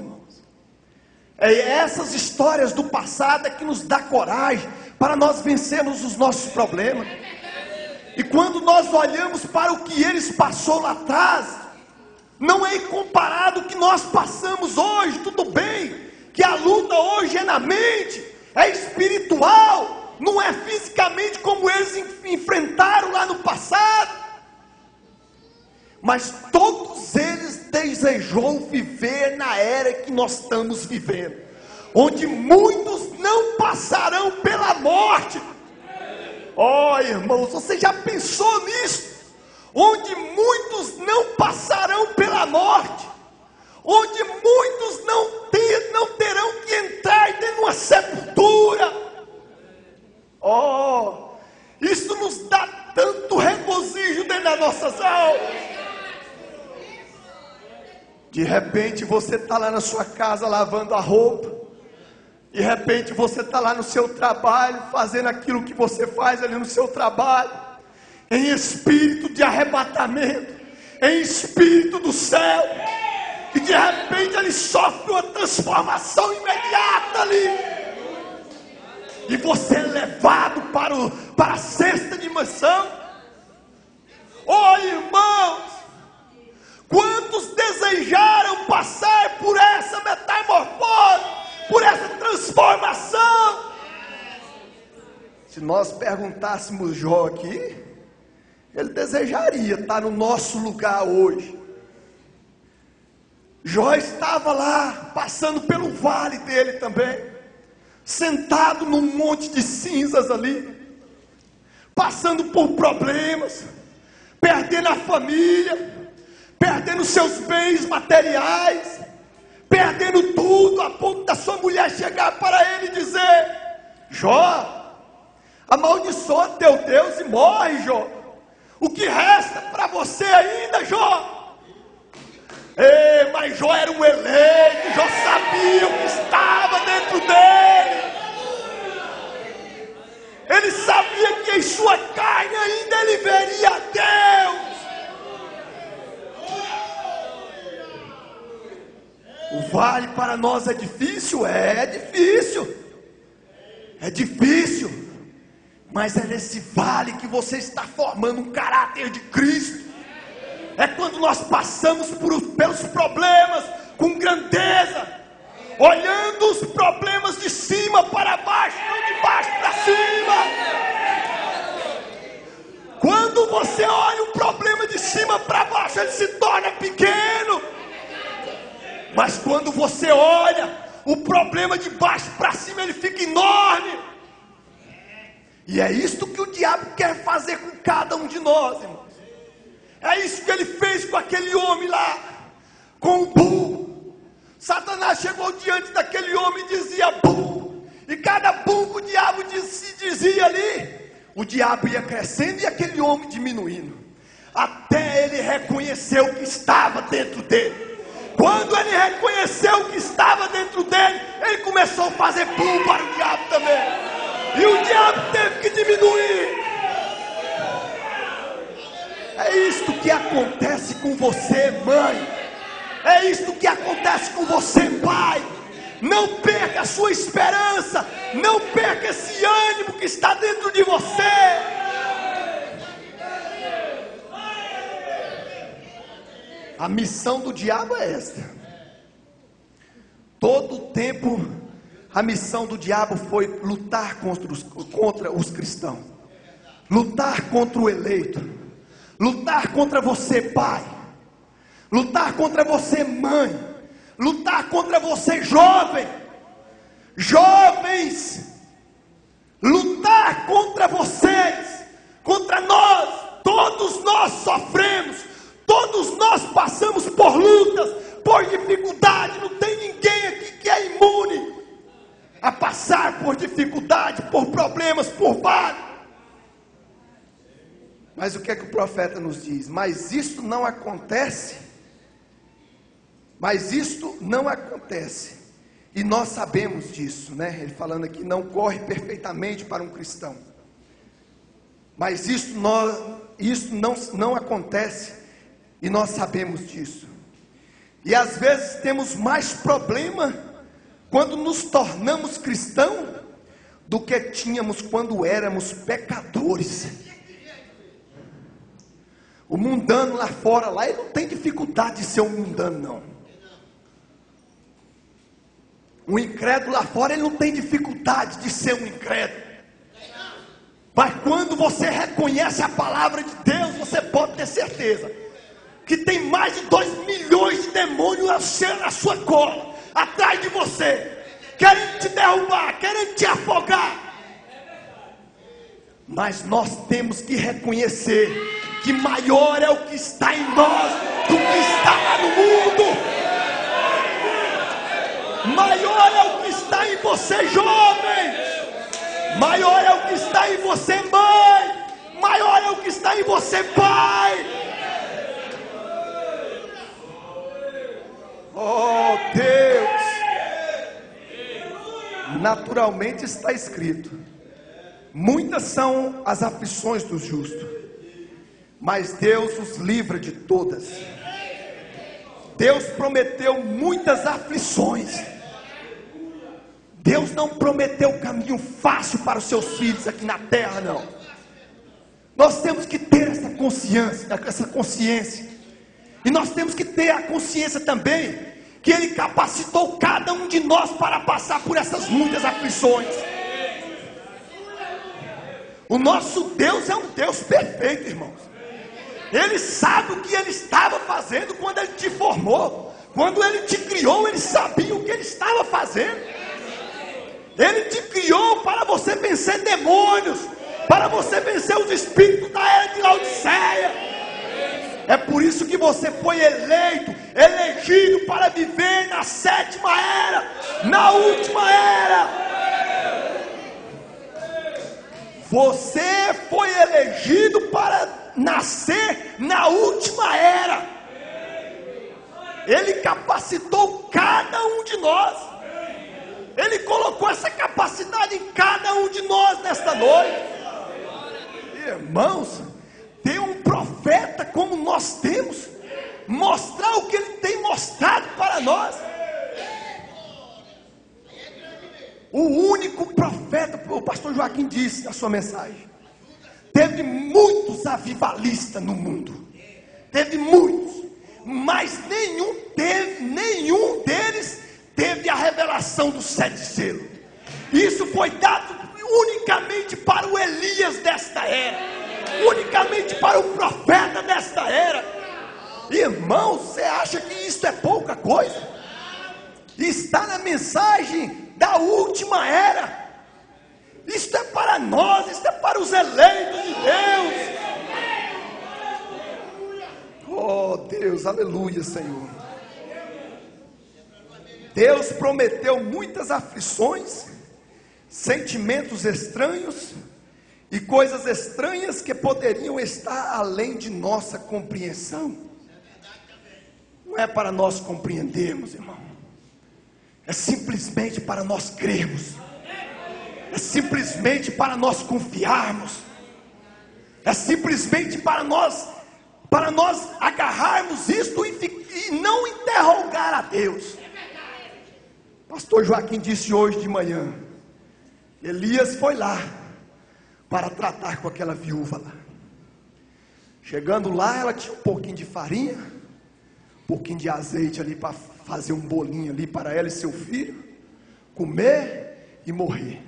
É essas histórias do passado que nos dá coragem para nós vencermos os nossos problemas. E quando nós olhamos para o que eles passaram lá atrás, não é comparado ao que nós passamos hoje. Tudo bem que a luta hoje é na mente, é espiritual, não é fisicamente como eles enfrentaram lá no passado. Mas todos eles desejou viver na era que nós estamos vivendo, onde muitos não passarão pela morte. Oh irmãos, você já pensou nisso? Onde muitos não passarão pela morte, onde muitos não terão que entrar dentro de uma sepultura. Oh, isso nos dá tanto regozijo dentro das nossas almas. De repente você está lá na sua casa lavando a roupa. De repente você está lá no seu trabalho, fazendo aquilo que você faz ali no seu trabalho, em espírito de arrebatamento, em espírito do céu. E de repente ele sofre uma transformação imediata ali. E você é levado para a sexta dimensão. Oh irmãos, Se nós perguntássemos Jó aqui, ele desejaria estar no nosso lugar hoje. Jó estava lá, passando pelo vale dele também, sentado num monte de cinzas ali, passando por problemas, perdendo a família, perdendo seus bens materiais, perdendo tudo, a ponto da sua mulher chegar para ele e dizer: Jó, amaldiçoa teu Deus e morre, Jó. O que resta para você ainda, Jó? Ei, mas Jó era um eleito, Jó sabia o que estava dentro dele. Ele sabia que em sua carne ainda ele veria a Deus. O vale para nós é difícil? É difícil. É difícil. Mas é nesse vale que você está formando um caráter de Cristo. É quando nós passamos pelos problemas com grandeza, olhando os problemas de cima para baixo, não de baixo para cima. Quando você olha o problema de cima para baixo, ele se torna pequeno. Mas quando você olha o problema de baixo para cima, ele fica enorme. E é isto que o diabo quer fazer com cada um de nós, irmãos. É isso que ele fez com aquele homem lá, com o burro. Satanás chegou diante daquele homem e dizia burro. E cada burro que o diabo dizia ali, o diabo ia crescendo e aquele homem diminuindo. Até ele reconhecer o que estava dentro dele. Quando ele reconheceu o que estava dentro dele, ele começou a fazer burro para o diabo também. E o diabo teve que diminuir. É isto que acontece com você, mãe. É isto que acontece com você, pai. Não perca a sua esperança. Não perca esse ânimo que está dentro de você. A missão do diabo é esta. Todo o tempo a missão do diabo foi lutar contra os cristãos. Lutar contra o eleito. Lutar contra você, pai. Lutar contra você, mãe. Lutar contra você, jovem. Jovens. Lutar contra vocês. Contra nós. Todos nós sofremos. Todos nós passamos por lutas, por dificuldade. Não tem ninguém aqui que é imune a passar por dificuldade, por problemas, por vale. Mas o que é que o profeta nos diz? Mas isto não acontece. Mas isto não acontece. E nós sabemos disso, né? Ele falando aqui, não corre perfeitamente para um cristão. Mas isso não acontece. E nós sabemos disso. E às vezes temos mais problema quando nos tornamos cristãos do que tínhamos quando éramos pecadores. O mundano lá fora, lá ele não tem dificuldade de ser um mundano, não. O incrédulo lá fora, ele não tem dificuldade de ser um incrédulo. Mas quando você reconhece a palavra de Deus, você pode ter certeza que tem mais de 2 milhões de demônios na sua cola, atrás de você, querendo te derrubar, querendo te afogar. Mas nós temos que reconhecer que maior é o que está em nós do que está lá no mundo. Maior é o que está em você, jovem. Maior é o que está em você, mãe. Maior é o que está em você, pai. Oh Deus. Naturalmente está escrito: muitas são as aflições dos justos, mas Deus os livra de todas. Deus prometeu muitas aflições. Deus não prometeu caminho fácil para os seus filhos aqui na terra, não. Nós temos que ter essa consciência. E nós temos que ter a consciência também que Ele capacitou cada um de nós para passar por essas muitas aflições. O nosso Deus é um Deus perfeito, irmãos. Ele sabe o que Ele estava fazendo quando Ele te formou. Quando Ele te criou, Ele sabia o que Ele estava fazendo. Ele te criou para você vencer demônios, para você vencer os espíritos da era de Laodiceia. É por isso que você foi elegido para viver na 7ª era, na última era. Você foi elegido para nascer na última era. Ele capacitou cada um de nós. Ele colocou essa capacidade em cada um de nós nesta noite. Irmãos, ter um profeta como nós temos, mostrar o que ele tem mostrado para nós. O único profeta, o pastor Joaquim disse na sua mensagem, teve muitos avivalistas no mundo, teve muitos, mas nenhum deles teve a revelação dos 7 selos. Isso foi dado unicamente para o Elias desta era, unicamente para o profeta desta era. Irmão, você acha que isso é pouca coisa? Está na mensagem da última era. Isto é para nós, isto é para os eleitos de Deus. Oh Deus, aleluia, Senhor. Deus prometeu muitas aflições, sentimentos estranhos e coisas estranhas que poderiam estar além de nossa compreensão. Não é para nós compreendermos, irmão. É simplesmente para nós crermos. É simplesmente para nós confiarmos. É simplesmente para nós agarrarmos isto e não interrogar a Deus. Pastor Joaquim disse hoje de manhã, Elias foi lá para tratar com aquela viúva lá. Chegando lá, ela tinha um pouquinho de farinha, um pouquinho de azeite ali para fazer um bolinho ali para ela e seu filho comer e morrer.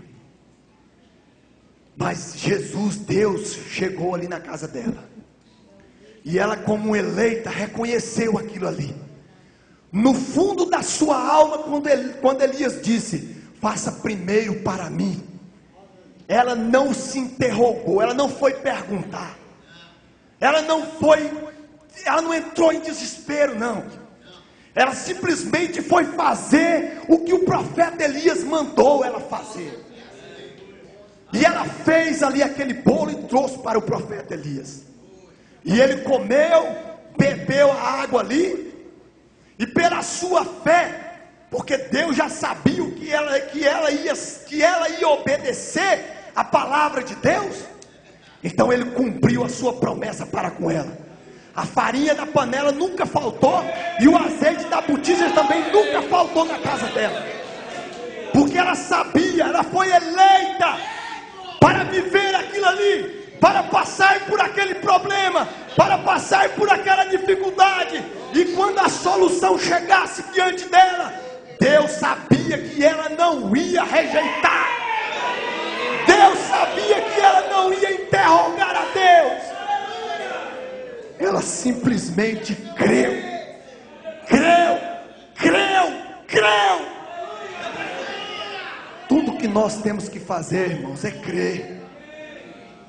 Mas Jesus, Deus, chegou ali na casa dela, e ela, como eleita, reconheceu aquilo ali. No fundo da sua alma, quando Elias disse, faça primeiro para mim, ela não se interrogou, ela não foi perguntar, ela não entrou em desespero, não. Ela simplesmente foi fazer o que o profeta Elias mandou ela fazer. E ela fez ali aquele bolo e trouxe para o profeta Elias. E ele comeu, bebeu a água ali, e pela sua fé, porque Deus já sabia que ela ia obedecer a palavra de Deus, então ele cumpriu a sua promessa para com ela. A farinha da panela nunca faltou, e o azeite da botija também nunca faltou na casa dela, porque ela sabia, ela foi eleita para viver aquilo ali, para passar por aquele problema, para passar por aquela dificuldade. E quando a solução chegasse diante dela, Deus sabia que ela não ia rejeitar. Deus sabia que ela não ia interrogar a Deus. Ela simplesmente creu. Tudo que nós temos que fazer, irmãos, é crer.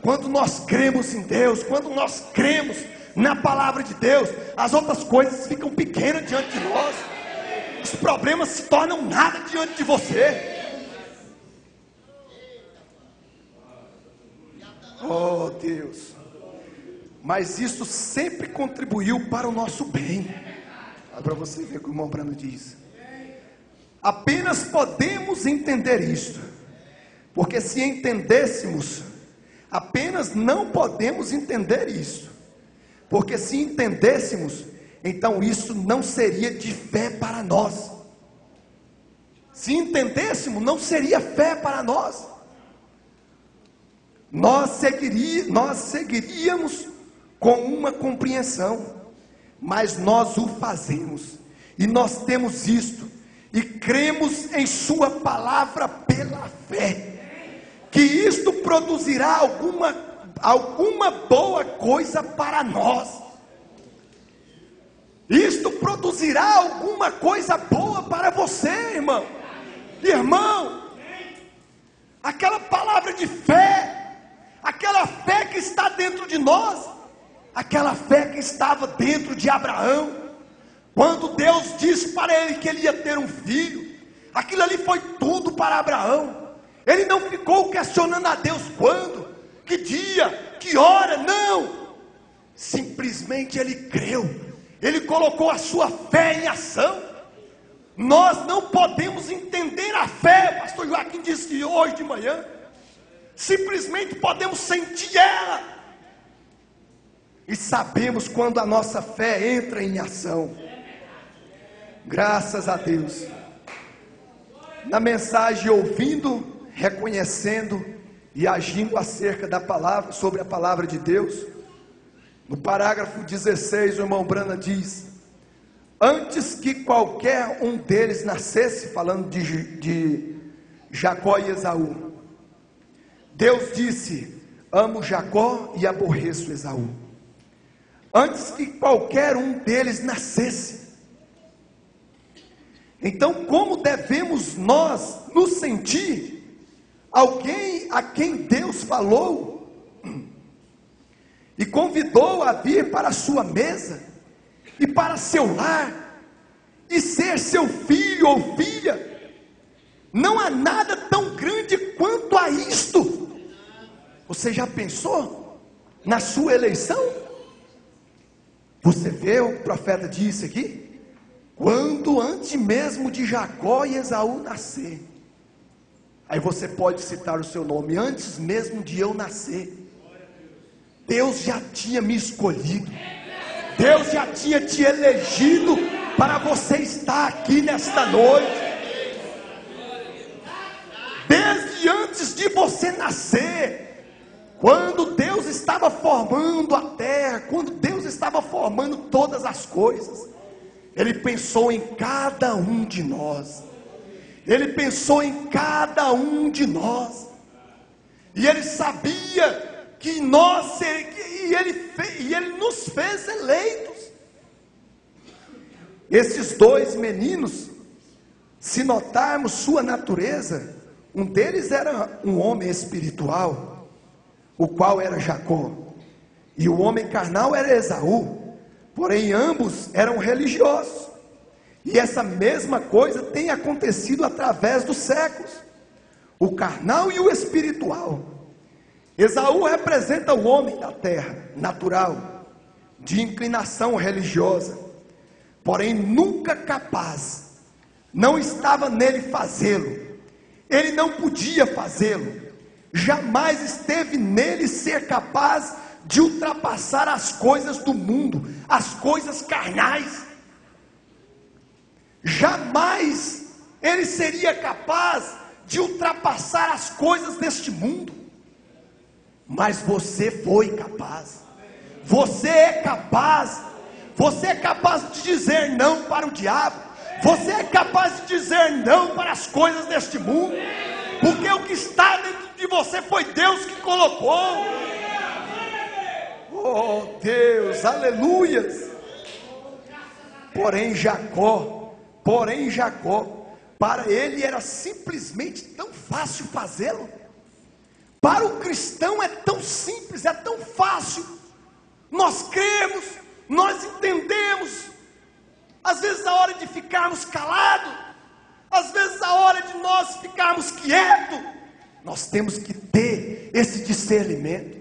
Quando nós cremos em Deus, quando nós cremos na palavra de Deus, as outras coisas ficam pequenas diante de nós. Os problemas se tornam nada diante de você. Oh Deus. Mas isso sempre contribuiu para o nosso bem. Olha para você ver o que o irmão Brano diz. Apenas podemos entender isto, porque se entendêssemos, apenas não podemos entender isso, porque se entendêssemos, então isso não seria de fé para nós. Se entendêssemos, não seria fé para nós. Nós seguiríamos com uma compreensão, mas nós o fazemos, e nós temos isto, e cremos em sua palavra pela fé. que isto produzirá alguma boa coisa para nós. Isto produzirá alguma coisa boa para você, irmão. Irmão, aquela palavra de fé, aquela fé que está dentro de nós, aquela fé que estava dentro de Abraão, quando Deus disse para ele que ele ia ter um filho, aquilo ali foi tudo para Abraão. Ele não ficou questionando a Deus quando, que dia, que hora, não. Simplesmente ele creu. Ele colocou a sua fé em ação. Nós não podemos entender a fé, pastor Joaquim disse hoje de manhã. Simplesmente podemos sentir ela. E sabemos quando a nossa fé entra em ação. Graças a Deus. Na mensagem, ouvindo, reconhecendo e agindo acerca da palavra, sobre a palavra de Deus, no parágrafo 16, o irmão Brana diz: antes que qualquer um deles nascesse, falando de Jacó e Esaú, Deus disse: amo Jacó e aborreço Esaú. Antes que qualquer um deles nascesse. Então, como devemos nós nos sentir alguém a quem Deus falou e convidou a vir para a sua mesa e para seu lar e ser seu filho ou filha? Não há nada tão grande quanto a isto. Você já pensou na sua eleição? Você vê, o profeta disse aqui, quando antes mesmo de Jacó e Esaú nascer. Aí você pode citar o seu nome: antes mesmo de eu nascer, Deus já tinha me escolhido. Deus já tinha te elegido para você estar aqui nesta noite. Desde antes de você nascer, quando Deus estava formando a terra, quando Deus estava formando todas as coisas, Ele pensou em cada um de nós. Ele pensou em cada um de nós. E Ele sabia que nós e ele nos fez eleitos. Esses dois meninos, se notarmos sua natureza, um deles era um homem espiritual, o qual era Jacó, e o homem carnal era Esaú. Porém ambos eram religiosos. E essa mesma coisa tem acontecido através dos séculos, o carnal e o espiritual. Esaú representa o homem da terra, natural, de inclinação religiosa, porém nunca capaz, não estava nele fazê-lo, ele não podia fazê-lo, jamais esteve nele ser capaz de ultrapassar as coisas do mundo, as coisas carnais. Jamais ele seria capaz de ultrapassar as coisas deste mundo. Mas você foi capaz. Você é capaz. Você é capaz de dizer não para o diabo. Você é capaz de dizer não para as coisas deste mundo. Porque o que está dentro de você foi Deus que colocou. Oh Deus, aleluias. Porém Jacó, para ele era simplesmente tão fácil fazê-lo. Para o cristão é tão simples, é tão fácil. Nós cremos, nós entendemos. Às vezes a hora de ficarmos calados, às vezes a hora de nós ficarmos quietos, nós temos que ter esse discernimento.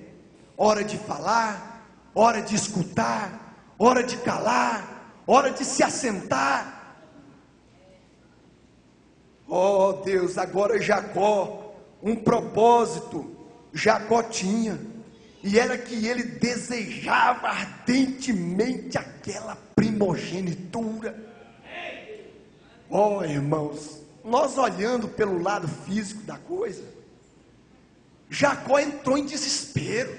Hora de falar, hora de escutar, hora de calar, hora de se assentar. Oh Deus, agora Jacó, um propósito Jacó tinha, e era que ele desejava ardentemente aquela primogenitura. Oh irmãos, nós olhando pelo lado físico da coisa, Jacó entrou em desespero,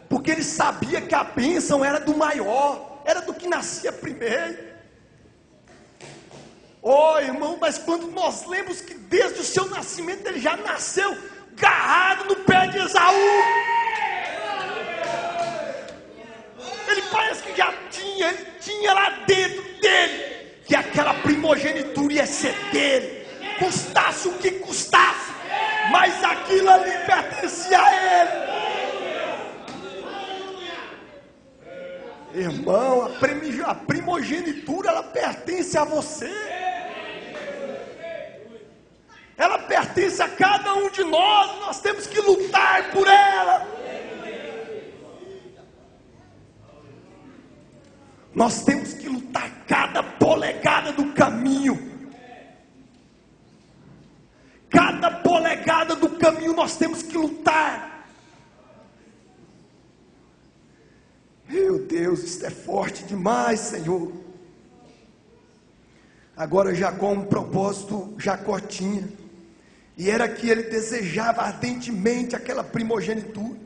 porque ele sabia que a bênção era do maior, era do que nascia primeiro. Oh irmão, mas quando nós lemos que desde o seu nascimento ele já nasceu garrado no pé de Esaú. Ele parece que já tinha lá dentro dele que aquela primogenitura ia ser dele, custasse o que custasse, mas aquilo ali pertencia a ele. Irmão, a primogenitura, ela pertence a você. Ela pertence a cada um de nós. Nós temos que lutar por ela. Nós temos que lutar cada polegada do caminho. Cada polegada do caminho nós temos que lutar. Meu Deus, isso é forte demais, Senhor. Agora Jacó, um propósito Jacó tinha, e era que ele desejava ardentemente aquela primogenitura.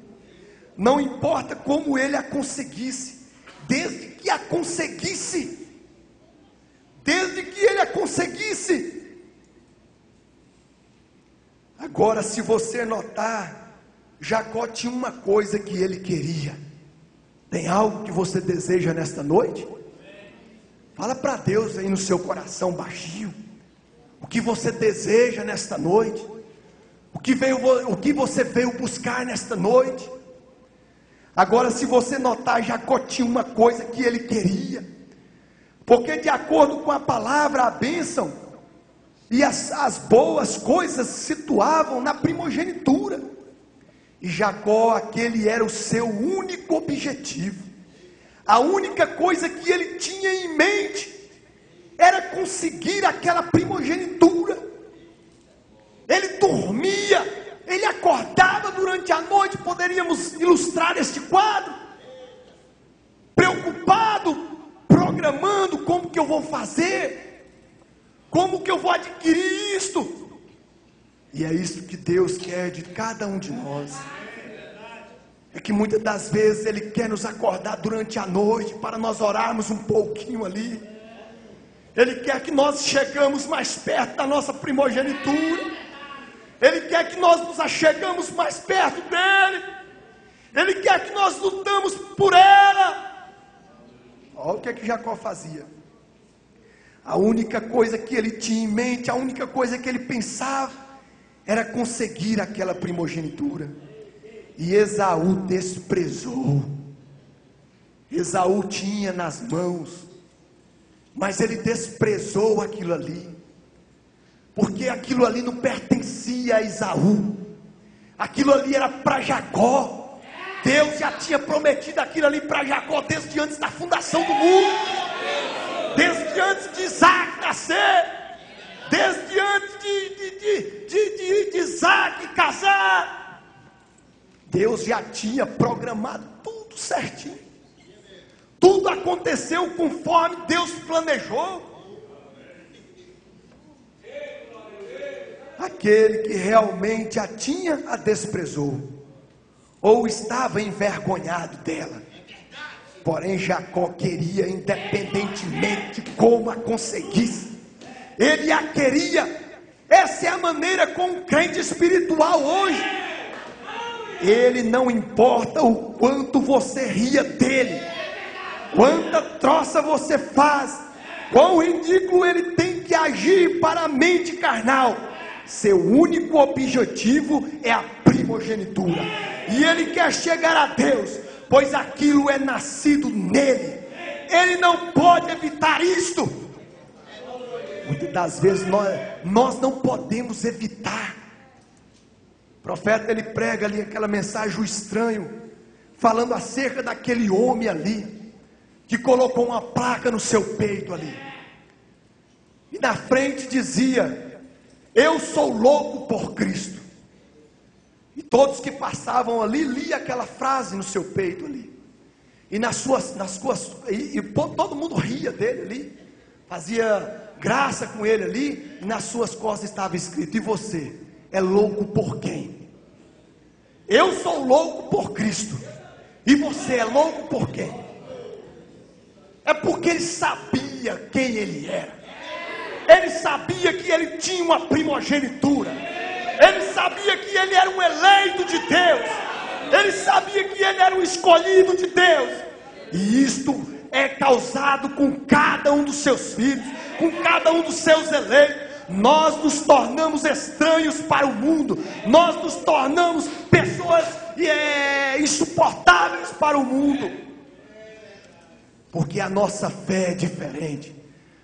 Não importa como ele a conseguisse, desde que a conseguisse, desde que ele a conseguisse. Agora, se você notar, Jacó tinha uma coisa que ele queria. Tem algo que você deseja nesta noite? Fala para Deus aí no seu coração baixinho. O que você deseja nesta noite? O que você veio buscar nesta noite? Agora, se você notar, Jacó tinha uma coisa que ele queria. Porque de acordo com a palavra, a bênção e as boas coisas se situavam na primogenitura. E Jacó, aquele era o seu único objetivo. A única coisa que ele tinha em mente era conseguir aquela primogenitura. Ele dormia, ele acordava durante a noite. Poderíamos ilustrar este quadro. Preocupado, programando como que eu vou fazer, como que eu vou adquirir isto. E é isso que Deus quer de cada um de nós. É que muitas das vezes Ele quer nos acordar durante a noite para nós orarmos um pouquinho ali. Ele quer que nós chegamos mais perto da nossa primogenitura. Ele quer que nós nos achegamos mais perto dEle. Ele quer que nós lutamos por ela. Olha o que é que Jacó fazia. A única coisa que ele tinha em mente, a única coisa que ele pensava, era conseguir aquela primogenitura. E Esaú desprezou. Esaú tinha nas mãos, mas ele desprezou aquilo ali, porque aquilo ali não pertencia a Esaú. Aquilo ali era para Jacó. Deus já tinha prometido aquilo ali para Jacó desde antes da fundação do mundo, desde antes de Isaac nascer, desde antes de Isaac casar. Deus já tinha programado tudo certinho. Tudo aconteceu conforme Deus planejou. Aquele que realmente a tinha, a desprezou, ou estava envergonhado dela. Porém Jacó queria, independentemente de como a conseguisse, ele a queria. Essa é a maneira com o crente espiritual hoje. Ele não importa o quanto você ria dele, quanta troça você faz, quão ridículo ele tem que agir para a mente carnal. Seu único objetivo é a primogenitura, e ele quer chegar a Deus, pois aquilo é nascido nele. Ele não pode evitar isto. Muitas das vezes nós não podemos evitar. O profeta, ele prega ali aquela mensagem, o estranho, falando acerca daquele homem ali, que colocou uma placa no seu peito ali, e na frente dizia: eu sou louco por Cristo. E todos que passavam ali, liam aquela frase no seu peito ali, e todo mundo ria dele ali, fazia graça com ele ali, e nas suas costas estava escrito: e você é louco por quem? Eu sou louco por Cristo, e você é louco por quem? É porque ele sabia quem ele era. Ele sabia que ele tinha uma primogenitura. Ele sabia que ele era um eleito de Deus. Ele sabia que ele era um escolhido de Deus. E isto é causado com cada um dos seus filhos, com cada um dos seus eleitos. Nós nos tornamos estranhos para o mundo. Nós nos tornamos pessoas insuportáveis para o mundo. Porque a nossa fé é diferente.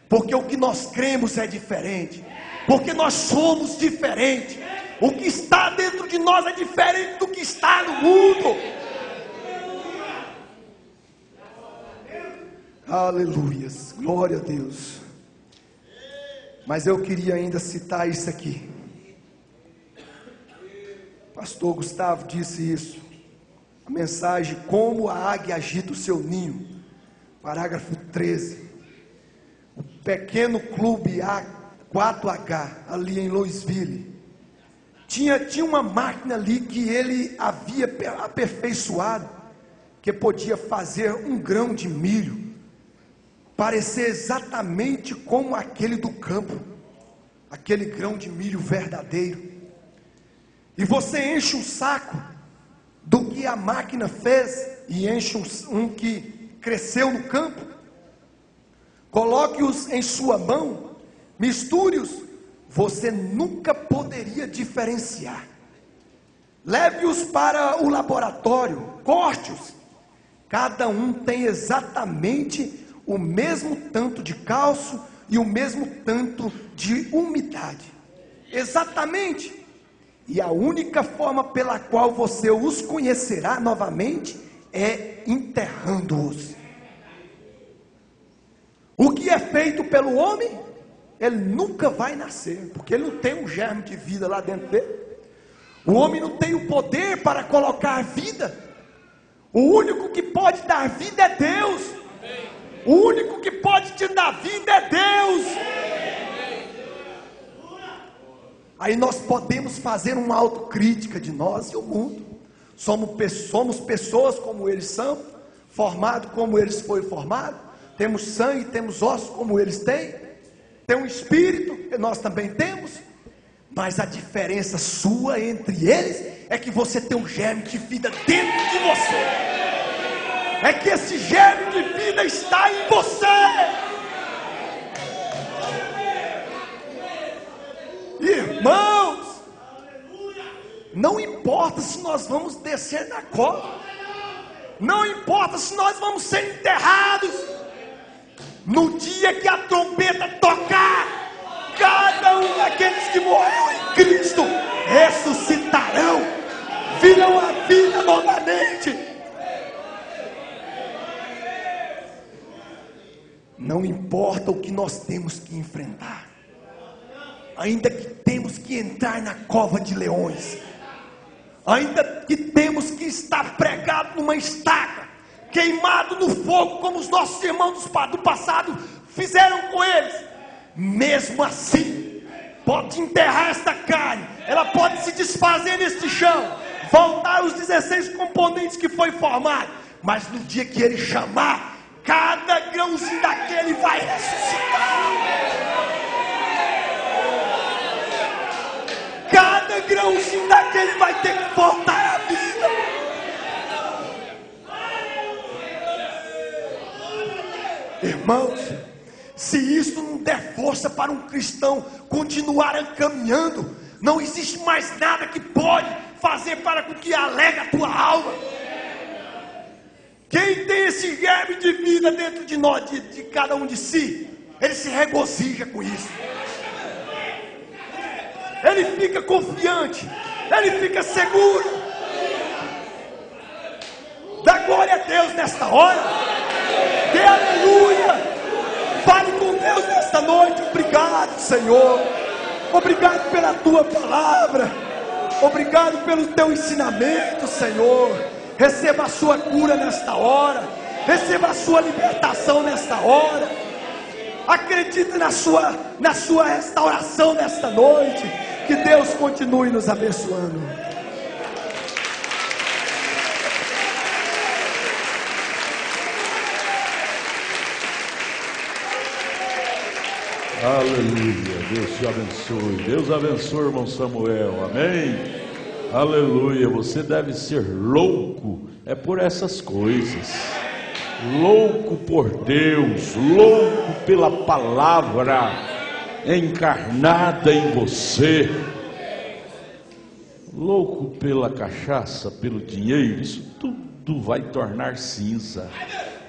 Porque o que nós cremos é diferente. Porque nós somos diferentes. O que está dentro de nós é diferente do que está no mundo. Aleluias, glória a Deus. Mas eu queria ainda citar isso aqui. Pastor Gustavo disse isso. A mensagem, como a águia agita o seu ninho. Parágrafo 13. O pequeno clube A4H, ali em Louisville, tinha uma máquina ali que ele havia aperfeiçoado, que podia fazer um grão de milho parecer exatamente como aquele do campo, aquele grão de milho verdadeiro. E você enche um saco do que a máquina fez e enche um que cresceu no campo, coloque-os em sua mão, misture-os, você nunca poderia diferenciar. Leve-os para o laboratório, corte-os, cada um tem exatamente o mesmo tanto de cálcio e o mesmo tanto de umidade, exatamente. E a única forma pela qual você os conhecerá novamente é enterrando-os. O que é feito pelo homem, ele nunca vai nascer, porque ele não tem um germe de vida lá dentro dele. O homem não tem o poder para colocar vida. O único que pode dar vida é Deus. O único que pode te dar vida é Deus. Aí nós podemos fazer uma autocrítica de nós e o mundo. Somos pessoas como eles são, formados como eles foram formados, temos sangue, temos ossos como eles têm, tem um espírito que nós também temos, mas a diferença sua entre eles é que você tem um germe de vida dentro de você. É que esse germe de vida está em você. Irmãos, não importa se nós vamos descer na cova, não importa se nós vamos ser enterrados, no dia que a trombeta tocar, cada um daqueles que morreu em Cristo ressuscitarão, virão a vida novamente. Não importa o que nós temos que enfrentar, ainda que temos que entrar na cova de leões, ainda que temos que estar pregado numa estaca, queimado no fogo, como os nossos irmãos do passado fizeram com eles, mesmo assim, pode enterrar esta carne, ela pode se desfazer neste chão, voltar os 16 componentes que foi formado, mas no dia que ele chamar, cada grãozinho daquele vai ressuscitar. Cada grãozinho daquele vai ter que voltar à vida. Irmãos, se isso não der força para um cristão continuar caminhando, não existe mais nada que pode fazer para que alegre a tua alma. Quem tem esse germe de vida dentro de nós, de cada um de si, ele se regozija com isso. Ele fica confiante, ele fica seguro. Dá glória a Deus nesta hora. Dê aleluia. Fale com Deus nesta noite. Obrigado, Senhor. Obrigado pela tua palavra. Obrigado pelo teu ensinamento, Senhor. Receba a sua cura nesta hora. Receba a sua libertação nesta hora. Acredite na sua restauração nesta noite. Que Deus continue nos abençoando. Aleluia, Deus te abençoe. Deus abençoe, irmão Samuel, amém? Aleluia, você deve ser louco, é por essas coisas. Louco por Deus, louco pela palavra encarnada em você. Louco pela cachaça, pelo dinheiro, isso tudo vai tornar cinza.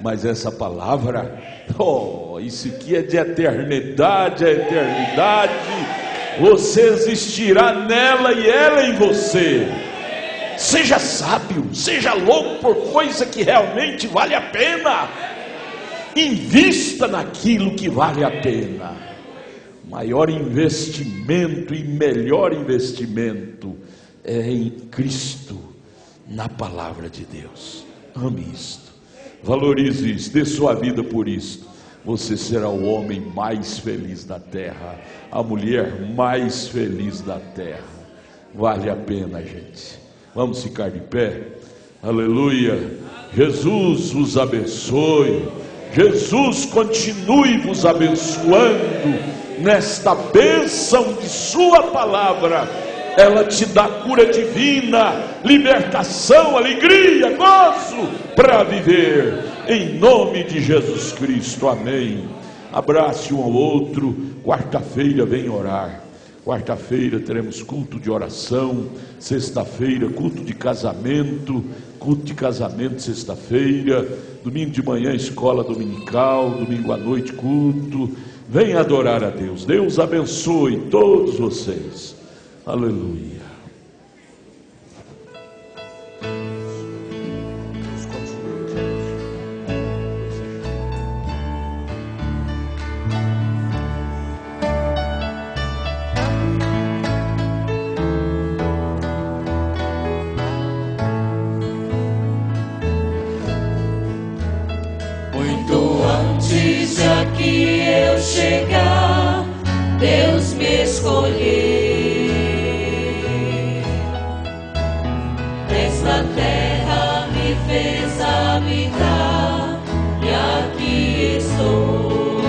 Mas essa palavra, isso aqui é de eternidade a eternidade. Você existirá nela e ela em você. Seja sábio, seja louco por coisa que realmente vale a pena. Invista naquilo que vale a pena. Maior investimento e melhor investimento é em Cristo, na palavra de Deus. Ame isto. Valorize isso, dê sua vida por isso. Você será o homem mais feliz da terra, a mulher mais feliz da terra. Vale a pena, gente. Vamos ficar de pé. Aleluia. Jesus vos abençoe. Jesus continue vos abençoando nesta bênção de sua palavra. Ela te dá cura divina, libertação, alegria, gozo para viver, em nome de Jesus Cristo, amém. Abrace um ao outro. Quarta-feira vem orar. Quarta-feira teremos culto de oração. Sexta-feira culto de casamento. Culto de casamento sexta-feira. Domingo de manhã escola dominical. Domingo à noite culto. Venha adorar a Deus. Deus abençoe todos vocês. Aleluia. Muito antes de aqui eu chegar, Deus me escolheu. Esta terra me fez habitar e aqui estou.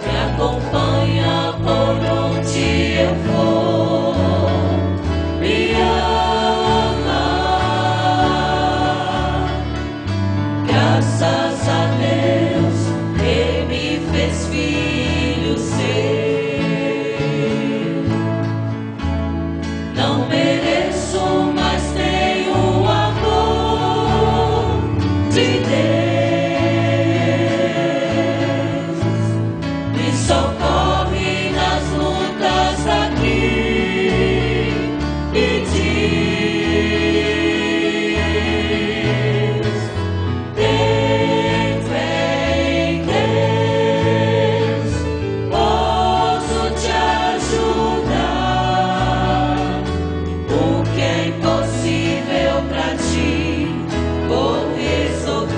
Me acompanha por onde eu for, me ama. Graças a Deus que me fez filho seu. Não mereço, mas tenho o amor de Deus. Me socorre nas lutas daqui e diz: dentro em Deus posso te ajudar. O que é impossível pra ti, vou resolver.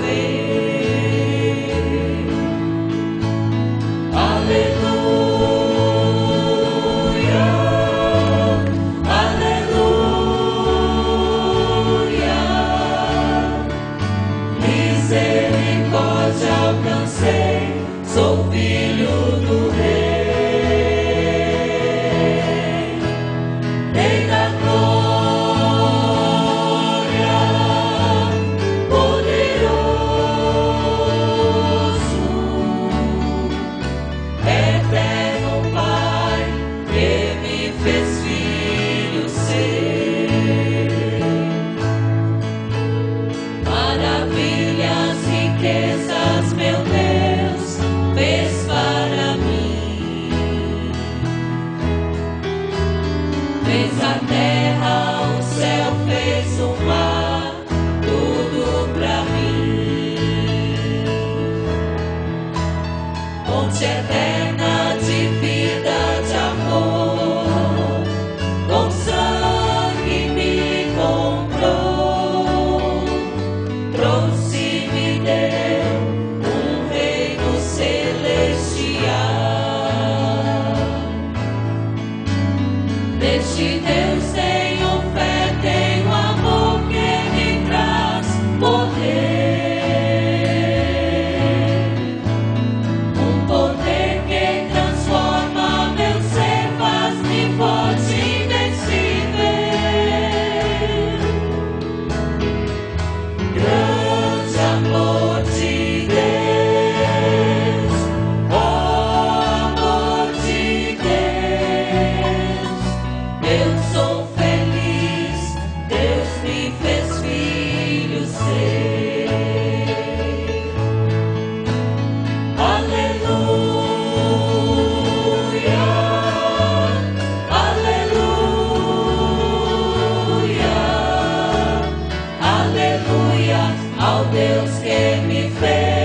Aleluia, aleluia. Misericórdia alcancei, sou filho do Rei. Rei da glória, poderoso, eterno Pai, que me fez filho seu. Maravilhas, riquezas, meu Deus, fez para mim. Fez a terra, o céu, fez o mar, tudo pra mim. Fonte eterna de vida, de amor, com sangue me comprou. Trouxe e me deu um reino celestial. Neste Deus tenho fé, tenho amor que me traz poder. ao Deus que me fez.